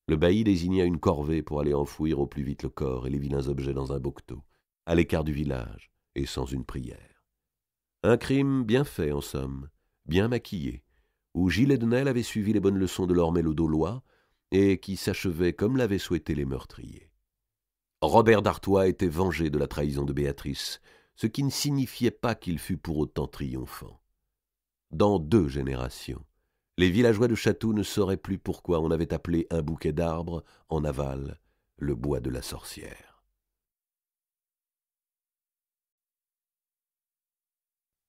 [SPEAKER 2] Le bailli désigna une corvée pour aller enfouir au plus vite le corps et les vilains objets dans un bocteau, à l'écart du village et sans une prière. Un crime bien fait, en somme, bien maquillé, où Gilles Edenel avait suivi les bonnes leçons de l'Ormel au Daulois et qui s'achevait comme l'avaient souhaité les meurtriers. Robert d'Artois était vengé de la trahison de Béatrice, ce qui ne signifiait pas qu'il fût pour autant triomphant. Dans 2 générations, les villageois de Chatou ne sauraient plus pourquoi on avait appelé un bouquet d'arbres, en aval, le bois de la sorcière.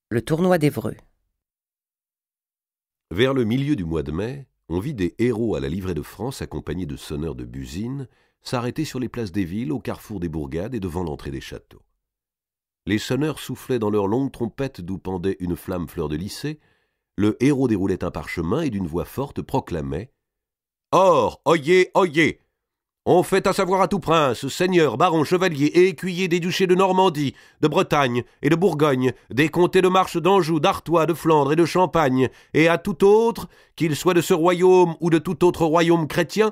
[SPEAKER 1] Le tournoi d'Évreux.
[SPEAKER 2] Vers le milieu du mois de mai, on vit des héros à la livrée de France accompagnés de sonneurs de busines s'arrêter sur les places des villes, au carrefour des bourgades et devant l'entrée des châteaux. Les sonneurs soufflaient dans leurs longues trompettes d'où pendait une flamme fleur-de-lys. Le héros déroulait un parchemin et d'une voix forte proclamait « Or, oyez, oyez ! On fait à savoir à tout prince, seigneur, baron, chevalier et écuyer des duchés de Normandie, de Bretagne et de Bourgogne, des comtés de Marche, d'Anjou, d'Artois, de Flandre et de Champagne, et à tout autre, qu'ils soient de ce royaume ou de tout autre royaume chrétien,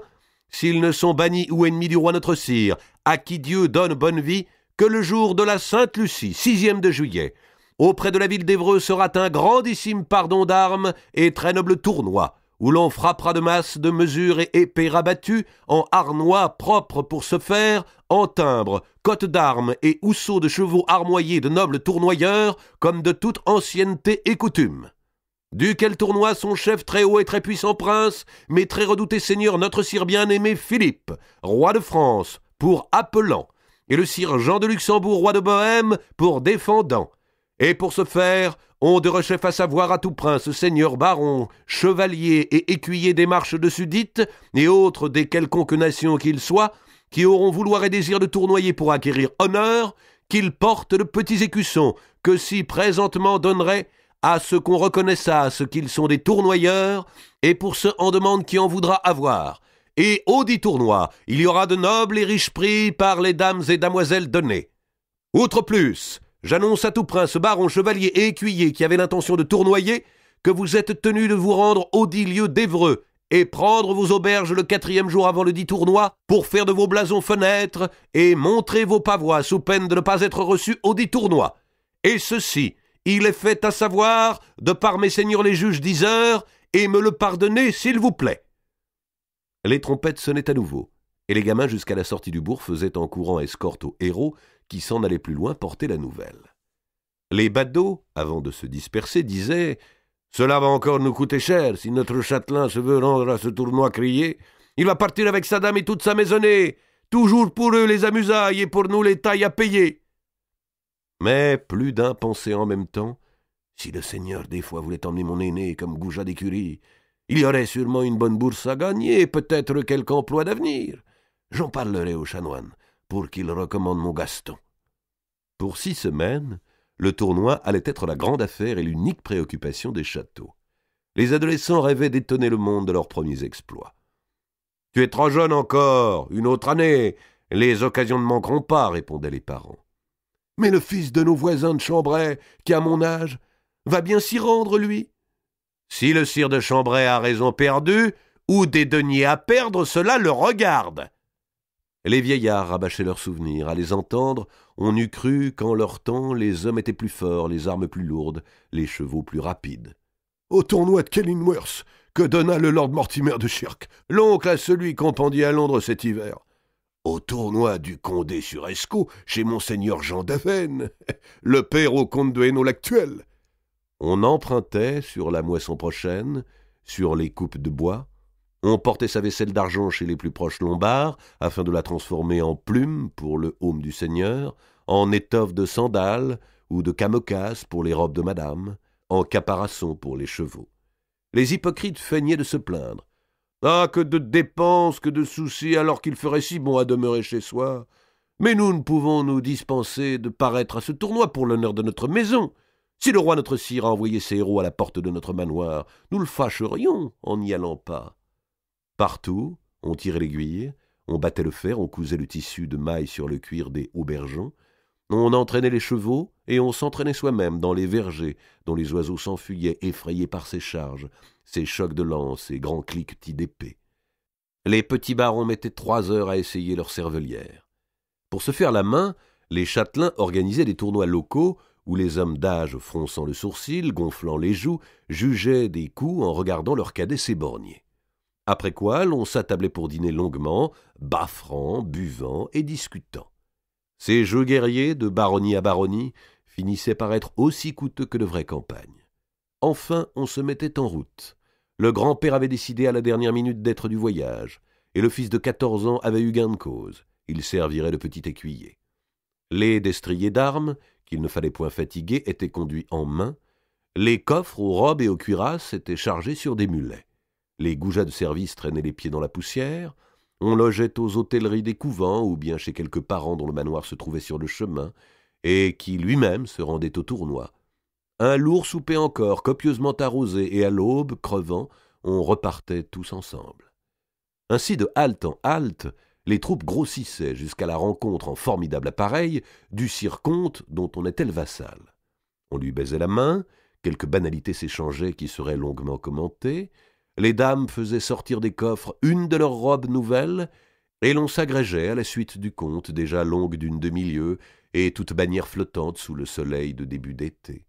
[SPEAKER 2] s'ils ne sont bannis ou ennemis du roi notre sire, à qui Dieu donne bonne vie, que le jour de la Sainte-Lucie, 6e de juillet, auprès de la ville d'Évreux sera un grandissime pardon d'armes et très noble tournoi, où l'on frappera de masse, de mesures et épées rabattues, en harnois propres pour se faire, en timbres, cottes d'armes et housseaux de chevaux armoyés de nobles tournoyeurs, comme de toute ancienneté et coutume. Duquel tournoi son chef très haut et très puissant prince, mais très redouté seigneur notre sire bien-aimé Philippe, roi de France, pour appelant, et le sire Jean de Luxembourg, roi de Bohême, pour défendant. Et pour ce faire, on de rechef à savoir à tout prince, seigneur, baron, chevalier et écuyer des marches dessus dites, et autres des quelconques nations qu'ils soient, qui auront vouloir et désir de tournoyer pour acquérir honneur, qu'ils portent de petits écussons, que si présentement donneraient à ceux qu'on reconnaissasse qu'ils sont des tournoyeurs, et pour ceux en demande qui en voudra avoir. Et au dit tournoi, il y aura de nobles et riches prix par les dames et damoiselles données. Outre plus, j'annonce à tout prince, baron, chevalier et écuyer qui avait l'intention de tournoyer, que vous êtes tenus de vous rendre au dit lieu d'Évreux et prendre vos auberges le 4e jour avant le dit tournoi pour faire de vos blasons fenêtres et montrer vos pavois sous peine de ne pas être reçus au dit tournoi. Et ceci, il est fait à savoir de par mes seigneurs les juges diseurs et me le pardonnez s'il vous plaît. » Les trompettes sonnaient à nouveau, et les gamins jusqu'à la sortie du bourg faisaient en courant escorte aux héros qui s'en allaient plus loin porter la nouvelle. Les badauds, avant de se disperser, disaient « Cela va encore nous coûter cher, si notre châtelain se veut rendre à ce tournoi crié. Il va partir avec sa dame et toute sa maisonnée. Toujours pour eux les amusailles et pour nous les tailles à payer. » Mais plus d'un pensait en même temps « Si le seigneur des fois voulait emmener mon aîné comme goujat d'écurie, il y aurait sûrement une bonne bourse à gagner et peut-être quelque emploi d'avenir. J'en parlerai au chanoine pour qu'il recommande mon Gaston. » Pour 6 semaines, le tournoi allait être la grande affaire et l'unique préoccupation des châteaux. Les adolescents rêvaient d'étonner le monde de leurs premiers exploits. « Tu es trop jeune encore, une autre année, les occasions ne manqueront pas, » répondaient les parents. « Mais le fils de nos voisins de Chambray, qui a mon âge, va bien s'y rendre, lui. » « Si le sire de Chambray a raison perdue, ou des deniers à perdre, cela le regarde. » Les vieillards rabâchaient leurs souvenirs. À les entendre, on eût cru qu'en leur temps, les hommes étaient plus forts, les armes plus lourdes, les chevaux plus rapides. Au tournoi de Kenilworth, que donna le lord Mortimer de Shirk, l'oncle à celui qu'on pendit à Londres cet hiver. Au tournoi du Condé sur Escaut, chez monseigneur Jean d'Aven, le père au comte de Hainaut l'actuel. On empruntait sur la moisson prochaine, sur les coupes de bois. On portait sa vaisselle d'argent chez les plus proches lombards, afin de la transformer en plume pour le heaume du seigneur, en étoffe de sandales ou de camocasse pour les robes de madame, en caparaçon pour les chevaux. Les hypocrites feignaient de se plaindre. « Ah, que de dépenses, que de soucis, alors qu'il ferait si bon à demeurer chez soi. Mais nous ne pouvons nous dispenser de paraître à ce tournoi pour l'honneur de notre maison. Si le roi notre sire a envoyé ses héros à la porte de notre manoir, nous le fâcherions en n'y allant pas. » Partout, on tirait l'aiguille, on battait le fer, on cousait le tissu de maille sur le cuir des aubergeons, on entraînait les chevaux et on s'entraînait soi-même dans les vergers dont les oiseaux s'enfuyaient effrayés par ces charges, ces chocs de lance, ces grands cliquetis d'épée. Les petits barons mettaient 3 heures à essayer leur cervelière. Pour se faire la main, les châtelains organisaient des tournois locaux où les hommes d'âge, fronçant le sourcil, gonflant les joues, jugeaient des coups en regardant leurs cadets s'éborgner. Après quoi, l'on s'attablait pour dîner longuement, baffrant, buvant et discutant. Ces jeux guerriers, de baronnie à baronnie, finissaient par être aussi coûteux que de vraies campagnes. Enfin, on se mettait en route. Le grand-père avait décidé à la dernière minute d'être du voyage, et le fils de 14 ans avait eu gain de cause. Il servirait de petit écuyer. Les destriers d'armes, qu'il ne fallait point fatiguer, étaient conduits en main. Les coffres aux robes et aux cuirasses étaient chargés sur des mulets. Les goujats de service traînaient les pieds dans la poussière. On logeait aux hôtelleries des couvents ou bien chez quelques parents dont le manoir se trouvait sur le chemin et qui lui-même se rendait au tournoi. Un lourd souper encore, copieusement arrosé, et à l'aube, crevant, on repartait tous ensemble. Ainsi, de halte en halte, les troupes grossissaient jusqu'à la rencontre en formidable appareil du sire-comte dont on était le vassal. On lui baisait la main, quelques banalités s'échangeaient qui seraient longuement commentées, les dames faisaient sortir des coffres une de leurs robes nouvelles, et l'on s'agrégeait à la suite du comte, déjà longue d'une demi-lieue, et toute bannière flottante sous le soleil de début d'été.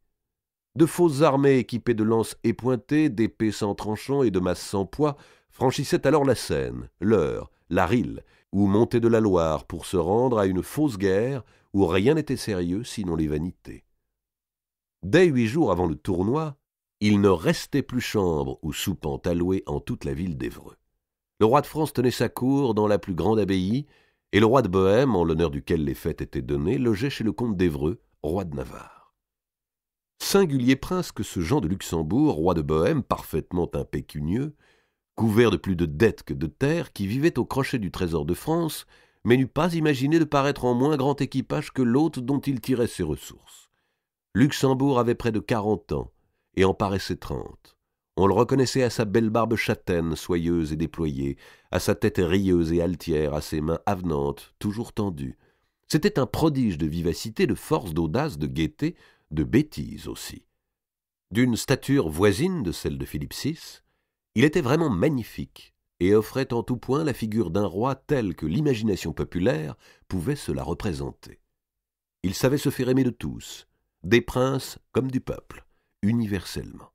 [SPEAKER 2] De fausses armées équipées de lances épointées, d'épées sans tranchant et de masses sans poids franchissaient alors la Seine, l'Eure, la Rille, ou montaient de la Loire pour se rendre à une fausse guerre où rien n'était sérieux sinon les vanités. Dès 8 jours avant le tournoi, il ne restait plus chambre ou soupente allouée en toute la ville d'Évreux. Le roi de France tenait sa cour dans la plus grande abbaye, et le roi de Bohême, en l'honneur duquel les fêtes étaient données, logeait chez le comte d'Évreux, roi de Navarre. Singulier prince que ce Jean de Luxembourg, roi de Bohême, parfaitement impécunieux, couvert de plus de dettes que de terres, qui vivait au crochet du trésor de France, mais n'eût pas imaginé de paraître en moins grand équipage que l'hôte dont il tirait ses ressources. Luxembourg avait près de 40 ans, et en paraissait 30. On le reconnaissait à sa belle barbe châtaine, soyeuse et déployée, à sa tête rieuse et altière, à ses mains avenantes, toujours tendues. C'était un prodige de vivacité, de force, d'audace, de gaieté, de bêtise aussi. D'une stature voisine de celle de Philippe VI, il était vraiment magnifique et offrait en tout point la figure d'un roi tel que l'imagination populaire pouvait se la représenter. Il savait se faire aimer de tous, des princes comme du peuple, universellement.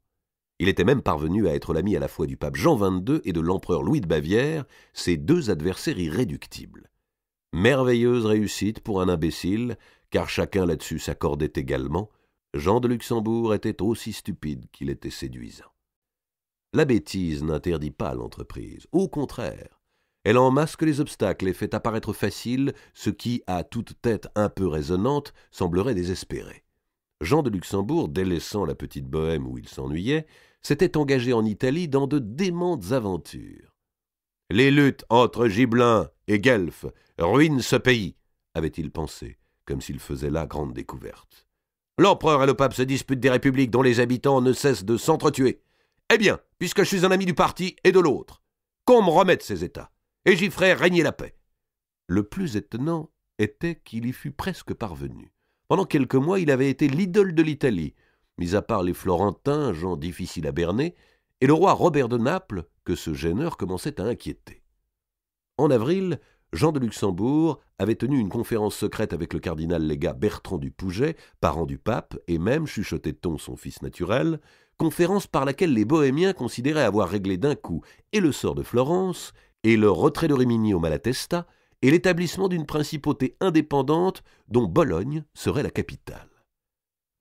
[SPEAKER 2] Il était même parvenu à être l'ami à la fois du pape Jean XXII et de l'empereur Louis de Bavière, ses 2 adversaires irréductibles. Merveilleuse réussite pour un imbécile, car chacun là-dessus s'accordait également. Jean de Luxembourg était aussi stupide qu'il était séduisant. La bêtise n'interdit pas l'entreprise, au contraire. Elle en masque les obstacles et fait apparaître facile ce qui, à toute tête un peu raisonnante, semblerait désespéré. Jean de Luxembourg, délaissant la petite Bohême où il s'ennuyait, s'était engagé en Italie dans de démentes aventures. « Les luttes entre Gibelins et Guelfes ruinent ce pays », avait-il pensé, comme s'il faisait là grande découverte. « L'empereur et le pape se disputent des républiques dont les habitants ne cessent de s'entretuer. Eh bien, puisque je suis un ami du parti et de l'autre, qu'on me remette ces États, et j'y ferai régner la paix. » Le plus étonnant était qu'il y fût presque parvenu. Pendant quelques mois, il avait été l'idole de l'Italie, mis à part les Florentins, gens difficiles à berner, et le roi Robert de Naples, que ce gêneur commençait à inquiéter. En avril, Jean de Luxembourg avait tenu une conférence secrète avec le cardinal légat Bertrand du Pouget, parent du pape, et même, chuchotait-on, son fils naturel, conférence par laquelle les Bohémiens considéraient avoir réglé d'un coup et le sort de Florence, et le retrait de Rimini au Malatesta, et l'établissement d'une principauté indépendante dont Bologne serait la capitale.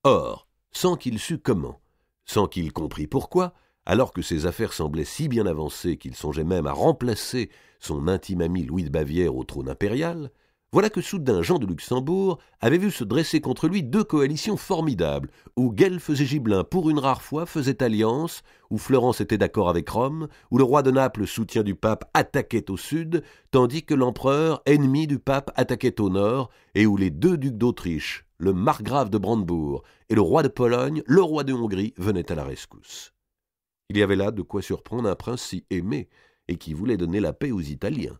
[SPEAKER 2] Or, sans qu'il sût comment, sans qu'il comprît pourquoi, alors que ses affaires semblaient si bien avancées qu'il songeait même à remplacer son intime ami Louis de Bavière au trône impérial, voilà que soudain Jean de Luxembourg avait vu se dresser contre lui deux coalitions formidables, où Guelfes et Gibelins pour une rare fois faisaient alliance, où Florence était d'accord avec Rome, où le roi de Naples, soutien du pape, attaquait au sud, tandis que l'empereur, ennemi du pape, attaquait au nord, et où les deux ducs d'Autriche, le margrave de Brandebourg et le roi de Pologne, le roi de Hongrie, venaient à la rescousse. Il y avait là de quoi surprendre un prince si aimé, et qui voulait donner la paix aux Italiens.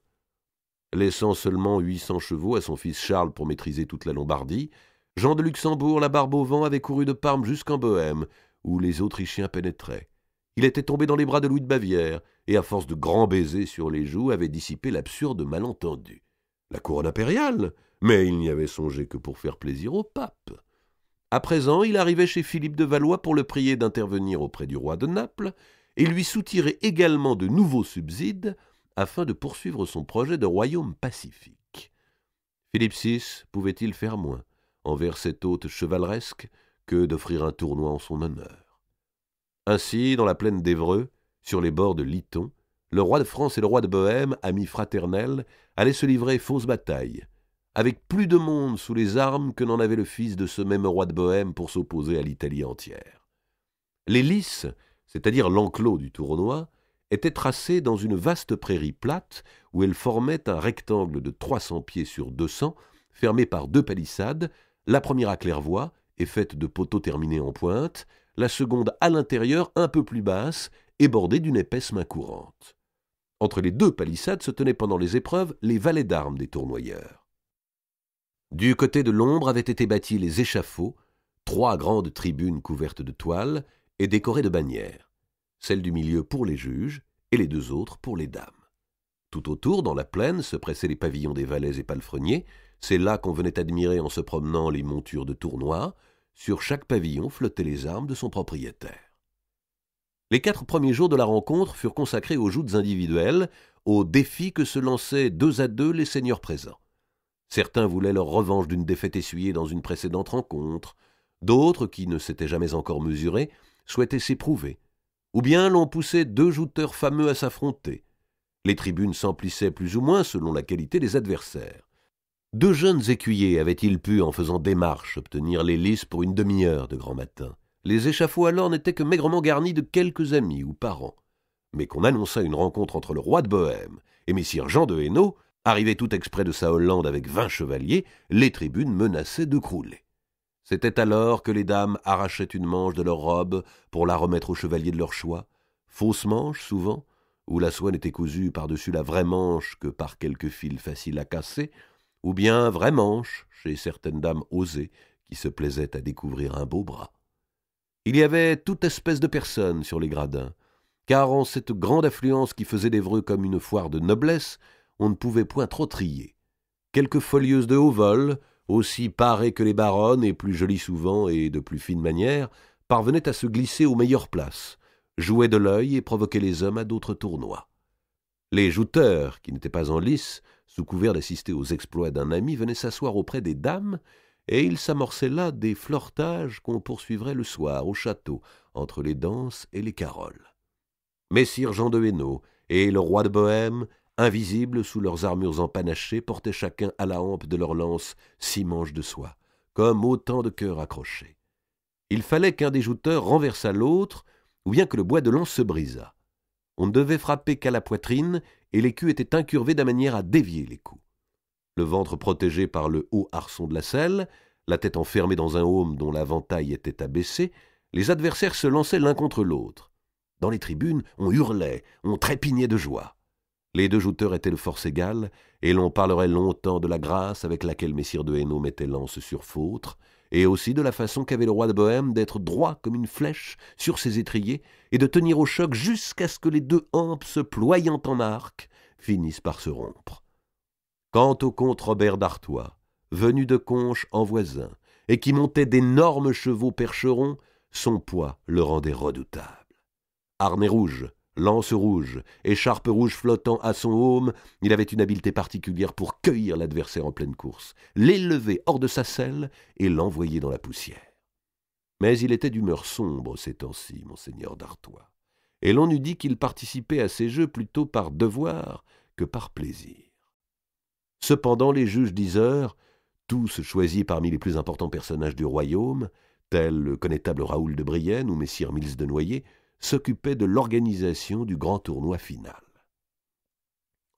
[SPEAKER 2] Laissant seulement 800 chevaux à son fils Charles pour maîtriser toute la Lombardie, Jean de Luxembourg, la barbe au vent, avait couru de Parme jusqu'en Bohême, où les Autrichiens pénétraient. Il était tombé dans les bras de Louis de Bavière, et à force de grands baisers sur les joues, avait dissipé l'absurde malentendu. La couronne impériale? Mais il n'y avait songé que pour faire plaisir au pape. À présent, il arrivait chez Philippe de Valois pour le prier d'intervenir auprès du roi de Naples, et lui soutirer également de nouveaux subsides, afin de poursuivre son projet de royaume pacifique. Philippe VI pouvait-il faire moins envers cet hôte chevaleresque que d'offrir un tournoi en son honneur? Ainsi, dans la plaine d'Évreux, sur les bords de l'Iton, le roi de France et le roi de Bohême, amis fraternels, allaient se livrer fausse bataille, avec plus de monde sous les armes que n'en avait le fils de ce même roi de Bohême pour s'opposer à l'Italie entière. Les lices, c'est-à-dire l'enclos du tournoi, était tracée dans une vaste prairie plate où elle formait un rectangle de 300 pieds sur 200, fermé par deux palissades, la première à claire-voie et faite de poteaux terminés en pointe, la seconde à l'intérieur un peu plus basse et bordée d'une épaisse main courante. Entre les deux palissades se tenaient pendant les épreuves les valets d'armes des tournoyeurs. Du côté de l'ombre avaient été bâtis les échafauds, 3 grandes tribunes couvertes de toiles et décorées de bannières, celle du milieu pour les juges et les 2 autres pour les dames. Tout autour, dans la plaine, se pressaient les pavillons des valets et palefreniers. C'est là qu'on venait admirer en se promenant les montures de tournois. Sur chaque pavillon flottaient les armes de son propriétaire. Les 4 premiers jours de la rencontre furent consacrés aux joutes individuelles, aux défis que se lançaient 2 à 2 les seigneurs présents. Certains voulaient leur revanche d'une défaite essuyée dans une précédente rencontre. D'autres, qui ne s'étaient jamais encore mesurés, souhaitaient s'éprouver. Ou bien l'on poussait 2 jouteurs fameux à s'affronter. Les tribunes s'emplissaient plus ou moins selon la qualité des adversaires. 2 jeunes écuyers avaient-ils pu, en faisant démarche, obtenir les lices pour une demi-heure de grand matin. Les échafauds alors n'étaient que maigrement garnis de quelques amis ou parents. Mais qu'on annonça une rencontre entre le roi de Bohême et messire Jean de Hainaut, arrivé tout exprès de sa Hollande avec 20 chevaliers, les tribunes menaçaient de crouler. C'était alors que les dames arrachaient une manche de leur robe pour la remettre aux chevaliers de leur choix, fausse manche souvent, où la soie n'était cousue par-dessus la vraie manche que par quelques fils faciles à casser, ou bien vraie manche chez certaines dames osées qui se plaisaient à découvrir un beau bras. Il y avait toute espèce de personnes sur les gradins, car en cette grande affluence qui faisait d'Évreux comme une foire de noblesse, on ne pouvait point trop trier. Quelques folieuses de haut vol, aussi parées que les baronnes et plus jolies souvent et de plus fine manière, parvenaient à se glisser aux meilleures places, jouaient de l'œil et provoquaient les hommes à d'autres tournois. Les jouteurs, qui n'étaient pas en lice, sous couvert d'assister aux exploits d'un ami, venaient s'asseoir auprès des dames, et il s'amorçait là des flirtages qu'on poursuivrait le soir au château, entre les danses et les caroles. Messire Jean de Hainaut et le roi de Bohême, invisibles sous leurs armures empanachées, portaient chacun à la hampe de leur lance 6 manches de soie, comme autant de cœurs accrochés. Il fallait qu'un des jouteurs renversât l'autre, ou bien que le bois de lance se brisât. On ne devait frapper qu'à la poitrine, et l'écu était incurvé de manière à dévier les coups. Le ventre protégé par le haut arçon de la selle, la tête enfermée dans un aume dont l'aventail était abaissé, les adversaires se lançaient l'un contre l'autre. Dans les tribunes, on hurlait, on trépignait de joie. Les 2 jouteurs étaient de force égale, et l'on parlerait longtemps de la grâce avec laquelle messire de Hainaut mettait lance sur fautre, et aussi de la façon qu'avait le roi de Bohême d'être droit comme une flèche sur ses étriers, et de tenir au choc jusqu'à ce que les 2 hampes, se ployant en arc, finissent par se rompre. Quant au comte Robert d'Artois, venu de Conches en voisin, et qui montait d'énormes chevaux percherons, son poids le rendait redoutable. Harnais rouge, lance rouge, écharpe rouge flottant à son aume, il avait une habileté particulière pour cueillir l'adversaire en pleine course, l'élever hors de sa selle et l'envoyer dans la poussière. Mais il était d'humeur sombre ces temps-ci, monseigneur d'Artois, et l'on eût dit qu'il participait à ces jeux plutôt par devoir que par plaisir. Cependant, les juges d'Yzeure, tous choisis parmi les plus importants personnages du royaume, tels le connétable Raoul de Brienne ou messire Mills de Noyer, s'occupaient de l'organisation du grand tournoi final.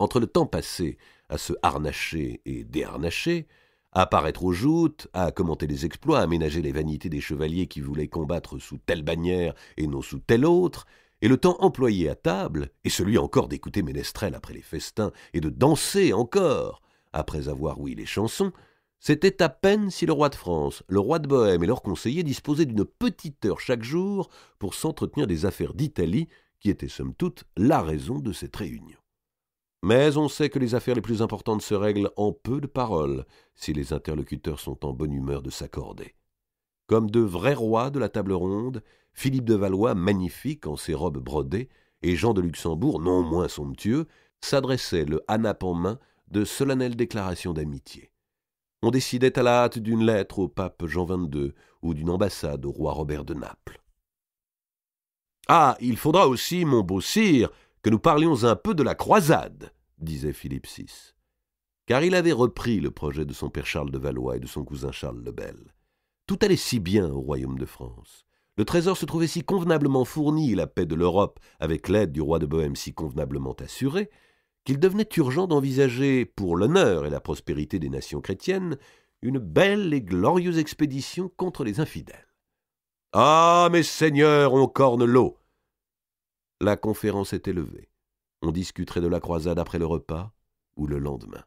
[SPEAKER 2] Entre le temps passé à se harnacher et déharnacher, à paraître aux joutes, à commenter les exploits, à ménager les vanités des chevaliers qui voulaient combattre sous telle bannière et non sous telle autre, et le temps employé à table, et celui encore d'écouter ménestrel après les festins, et de danser encore, après avoir ouï les chansons, c'était à peine si le roi de France, le roi de Bohême et leurs conseillers disposaient d'une petite heure chaque jour pour s'entretenir des affaires d'Italie, qui étaient somme toute la raison de cette réunion. Mais on sait que les affaires les plus importantes se règlent en peu de paroles, si les interlocuteurs sont en bonne humeur de s'accorder. Comme 2 vrais rois de la table ronde, Philippe de Valois, magnifique en ses robes brodées, et Jean de Luxembourg, non moins somptueux, s'adressaient, le hanap en main, de solennelles déclarations d'amitié. On décidait à la hâte d'une lettre au pape Jean XXII ou d'une ambassade au roi Robert de Naples. « Ah, il faudra aussi, mon beau sire, que nous parlions un peu de la croisade, » disait Philippe VI, car il avait repris le projet de son père Charles de Valois et de son cousin Charles le Bel. Tout allait si bien au royaume de France. Le trésor se trouvait si convenablement fourni et la paix de l'Europe, avec l'aide du roi de Bohême, si convenablement assurée, qu'il devenait urgent d'envisager, pour l'honneur et la prospérité des nations chrétiennes, une belle et glorieuse expédition contre les infidèles. « Ah, mes seigneurs, on corne l'eau !» La conférence était levée. On discuterait de la croisade après le repas ou le lendemain.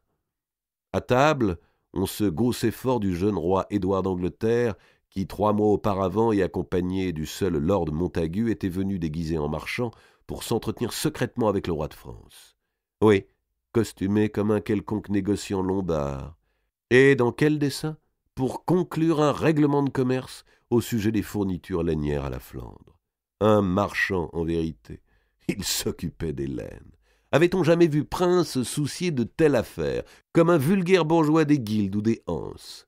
[SPEAKER 2] À table, on se gaussait fort du jeune roi Édouard d'Angleterre, qui 3 mois auparavant et accompagné du seul lord Montagu était venu déguisé en marchand pour s'entretenir secrètement avec le roi de France. Oui, costumé comme un quelconque négociant lombard. Et dans quel dessein? Pour conclure un règlement de commerce au sujet des fournitures lainières à la Flandre. Un marchand, en vérité. Il s'occupait des laines. Avait-on jamais vu prince soucier de telle affaire, comme un vulgaire bourgeois des guildes ou des anses?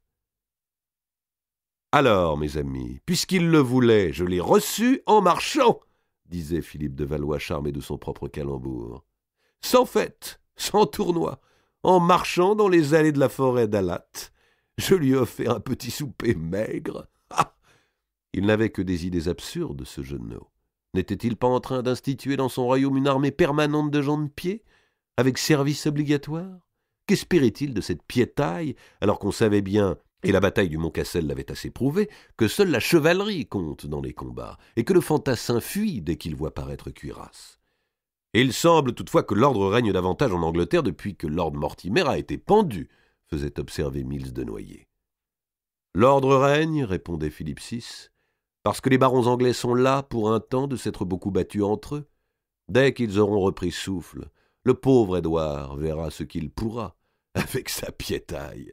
[SPEAKER 2] Alors, mes amis, puisqu'il le voulait, je l'ai reçu en marchant, disait Philippe de Valois, charmé de son propre calembour. Sans fête, sans tournoi, en marchant dans les allées de la forêt d'Alat. Je lui ai offert un petit souper maigre. Ah! Il n'avait que des idées absurdes, ce jeune-homme. N'était-il pas en train d'instituer dans son royaume une armée permanente de gens de pied, avec service obligatoire? Qu'espérait-il de cette piétaille, alors qu'on savait bien, et la bataille du Mont-Cassel l'avait assez prouvé, que seule la chevalerie compte dans les combats, et que le fantassin fuit dès qu'il voit paraître cuirasse? Et il semble toutefois que l'ordre règne davantage en Angleterre depuis que Lord Mortimer a été pendu, faisait observer Mills de Noyer. L'ordre règne, répondait Philippe VI, parce que les barons anglais sont là pour un temps de s'être beaucoup battus entre eux. Dès qu'ils auront repris souffle, le pauvre Édouard verra ce qu'il pourra, avec sa piétaille.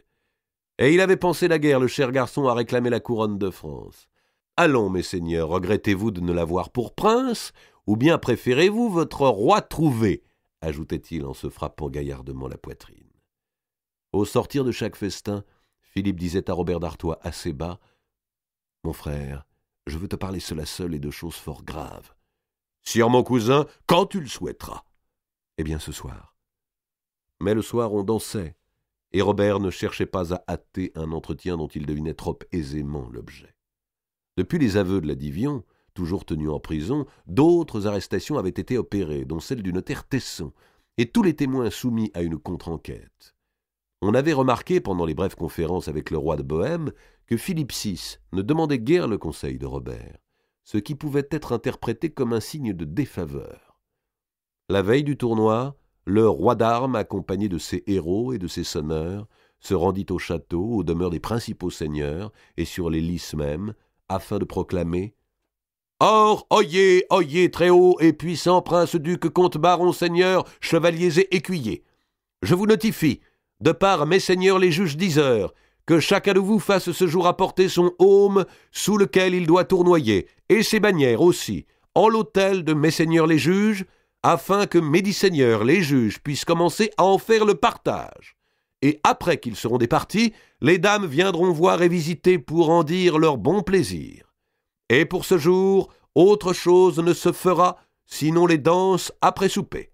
[SPEAKER 2] Et il avait pensé la guerre, le cher garçon, à réclamer la couronne de France. Allons, mes seigneurs, regrettez-vous de ne l'avoir pour prince, ou bien préférez-vous votre roi trouvé, ajoutait-il en se frappant gaillardement la poitrine. Au sortir de chaque festin, Philippe disait à Robert d'Artois assez bas, « Mon frère, je veux te parler seul à seul et de choses fort graves. »« Sire mon cousin, quand tu le souhaiteras. » »« Eh bien ce soir. » Mais le soir on dansait, et Robert ne cherchait pas à hâter un entretien dont il devinait trop aisément l'objet. Depuis les aveux de la Divion, toujours tenu en prison, d'autres arrestations avaient été opérées, dont celle du notaire Tesson, et tous les témoins soumis à une contre-enquête. On avait remarqué, pendant les brèves conférences avec le roi de Bohême, que Philippe VI ne demandait guère le conseil de Robert, ce qui pouvait être interprété comme un signe de défaveur. La veille du tournoi, le roi d'armes, accompagné de ses héros et de ses sonneurs, se rendit au château, aux demeures des principaux seigneurs, et sur les lices mêmes, afin de proclamer « Or, oyez, oyez, très haut et puissant prince, duc, comte, baron, seigneurs, chevaliers et écuyers. Je vous notifie, de par mes seigneurs les juges diseurs, que chacun de vous fasse ce jour apporter son aume sous lequel il doit tournoyer, et ses bannières aussi, en l'autel de mes seigneurs les juges, afin que mes seigneurs les juges puissent commencer à en faire le partage. Et après qu'ils seront départis, les dames viendront voir et visiter pour en dire leur bon plaisir. Et pour ce jour, autre chose ne se fera, sinon les danses après souper. »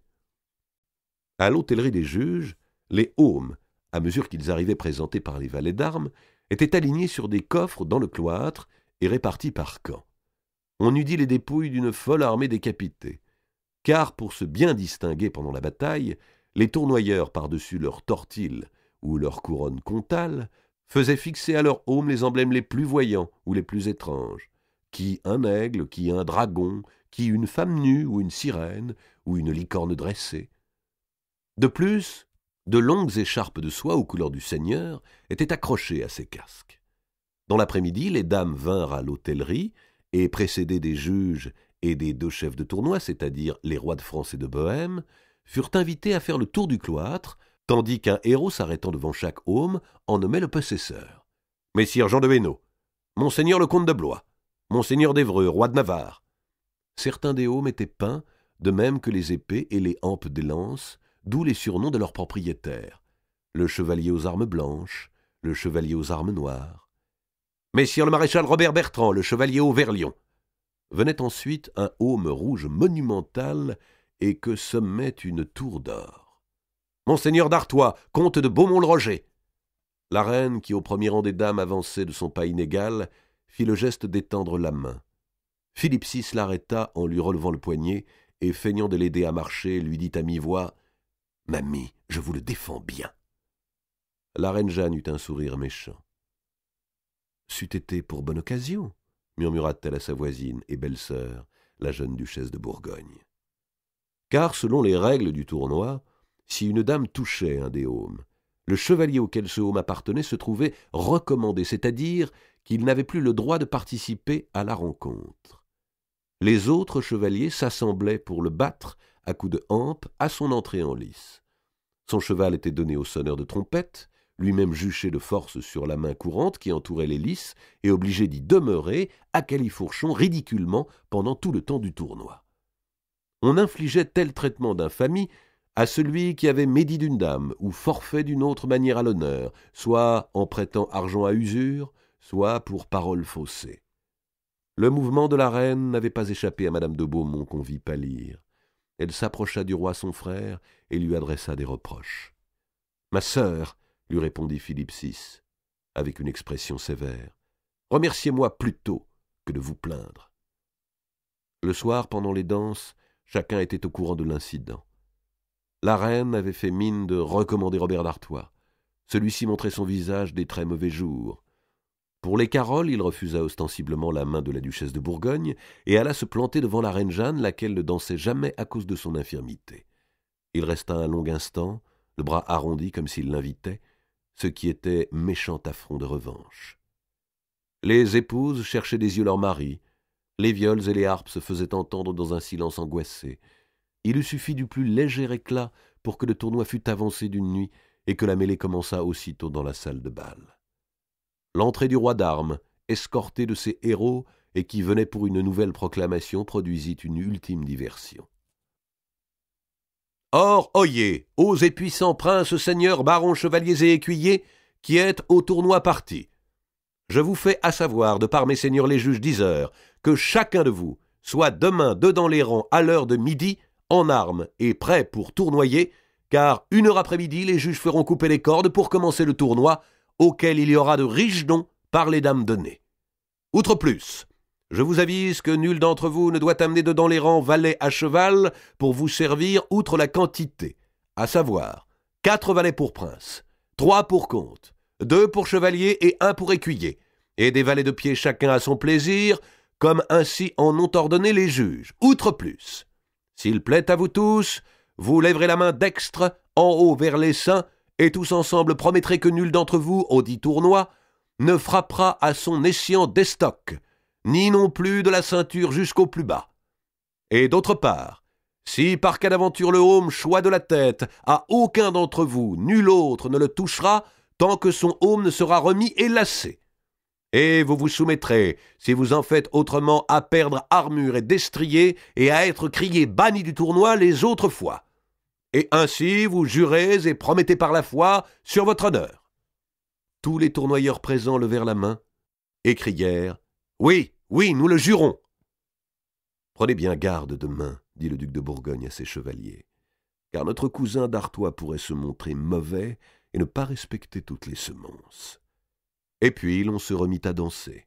[SPEAKER 2] À l'hôtellerie des juges, les aumes, à mesure qu'ils arrivaient présentés par les valets d'armes, étaient alignés sur des coffres dans le cloître et répartis par camp. On eût dit les dépouilles d'une folle armée décapitée. Car, pour se bien distinguer pendant la bataille, les tournoyeurs, par-dessus leurs tortilles ou leurs couronnes comtales, faisaient fixer à leur aume les emblèmes les plus voyants ou les plus étranges, qui un aigle, qui un dragon, qui une femme nue ou une sirène, ou une licorne dressée. De plus, de longues écharpes de soie aux couleurs du seigneur étaient accrochées à ces casques. Dans l'après-midi, les dames vinrent à l'hôtellerie et, précédées des juges et des deux chefs de tournoi, c'est-à-dire les rois de France et de Bohême, furent invités à faire le tour du cloître, tandis qu'un héros s'arrêtant devant chaque aume en nommait le possesseur. « Messire Jean de Hainaut, Monseigneur le comte de Blois, Monseigneur d'Évreux, roi de Navarre. » Certains des aumes étaient peints, de même que les épées et les hampes des lances, d'où les surnoms de leurs propriétaires. Le chevalier aux armes blanches, le chevalier aux armes noires. « Messire le maréchal Robert Bertrand, le chevalier au Verlion. » Venait ensuite un aume rouge monumental et que sommait une tour d'or. « Monseigneur d'Artois, comte de Beaumont-le-Roger. » La reine, qui au premier rang des dames avançait de son pas inégal, fit le geste d'étendre la main. Philippe VI l'arrêta en lui relevant le poignet et, feignant de l'aider à marcher, lui dit à mi-voix « Mamie, je vous le défends bien. » La reine Jeanne eut un sourire méchant. « C'eût été pour bonne occasion, » murmura-t-elle à sa voisine et belle-sœur, la jeune duchesse de Bourgogne. Car, selon les règles du tournoi, si une dame touchait un des aumes, le chevalier auquel ce aume appartenait se trouvait recommandé, c'est-à-dire qu'il n'avait plus le droit de participer à la rencontre. Les autres chevaliers s'assemblaient pour le battre à coups de hampe à son entrée en lice. Son cheval était donné au sonneur de trompette, lui-même juché de force sur la main courante qui entourait les lices et obligé d'y demeurer à califourchon ridiculement pendant tout le temps du tournoi. On infligeait tel traitement d'infamie à celui qui avait médit d'une dame ou forfait d'une autre manière à l'honneur, soit en prêtant argent à usure, soit pour parole faussée. Le mouvement de la reine n'avait pas échappé à madame de Beaumont qu'on vit pâlir. Elle s'approcha du roi son frère et lui adressa des reproches. « Ma sœur, » lui répondit Philippe VI, avec une expression sévère, « remerciez-moi plutôt que de vous plaindre. » Le soir, pendant les danses, chacun était au courant de l'incident. La reine avait fait mine de recommander Robert d'Artois. Celui-ci montrait son visage des très mauvais jours. Pour les caroles, il refusa ostensiblement la main de la duchesse de Bourgogne et alla se planter devant la reine Jeanne, laquelle ne dansait jamais à cause de son infirmité. Il resta un long instant, le bras arrondi comme s'il l'invitait, ce qui était méchant affront de revanche. Les épouses cherchaient des yeux leurs maris, les viols et les harpes se faisaient entendre dans un silence angoissé. Il eût suffi du plus léger éclat pour que le tournoi fût avancé d'une nuit et que la mêlée commençât aussitôt dans la salle de bal. L'entrée du roi d'armes, escorté de ses héros et qui venait pour une nouvelle proclamation, produisit une ultime diversion. « Or, oyez, hauts et puissants princes, seigneurs, barons, chevaliers et écuyers, qui êtes au tournoi partis. Je vous fais à savoir, de par mes seigneurs les juges diseurs, que chacun de vous soit demain dedans les rangs à l'heure de midi, en armes et prêt pour tournoyer, car 1 heure après-midi, les juges feront couper les cordes pour commencer le tournoi, auquel il y aura de riches dons par les dames données. Outre plus, je vous avise que nul d'entre vous ne doit amener dedans les rangs valets à cheval pour vous servir outre la quantité, à savoir 4 valets pour prince, 3 pour comte, 2 pour chevalier et 1 pour écuyer, et des valets de pied chacun à son plaisir, comme ainsi en ont ordonné les juges. Outre plus, s'il plaît à vous tous, vous lèverez la main dextre en haut vers les seins, et tous ensemble promettrez que nul d'entre vous, au dit tournoi, ne frappera à son escient d'estoc, ni non plus de la ceinture jusqu'au plus bas. Et d'autre part, si par cas d'aventure le aume choix de la tête, à aucun d'entre vous, nul autre ne le touchera, tant que son aume ne sera remis et lassé. Et vous vous soumettrez, si vous en faites autrement, à perdre armure et destrier, et à être crié banni du tournoi les autres fois. Et ainsi vous jurez et promettez par la foi sur votre honneur. Tous les tournoyeurs présents levèrent la main et crièrent « Oui, oui, nous le jurons !» « Prenez bien garde demain, dit le duc de Bourgogne à ses chevaliers, car notre cousin d'Artois pourrait se montrer mauvais et ne pas respecter toutes les semonces. » Et puis l'on se remit à danser.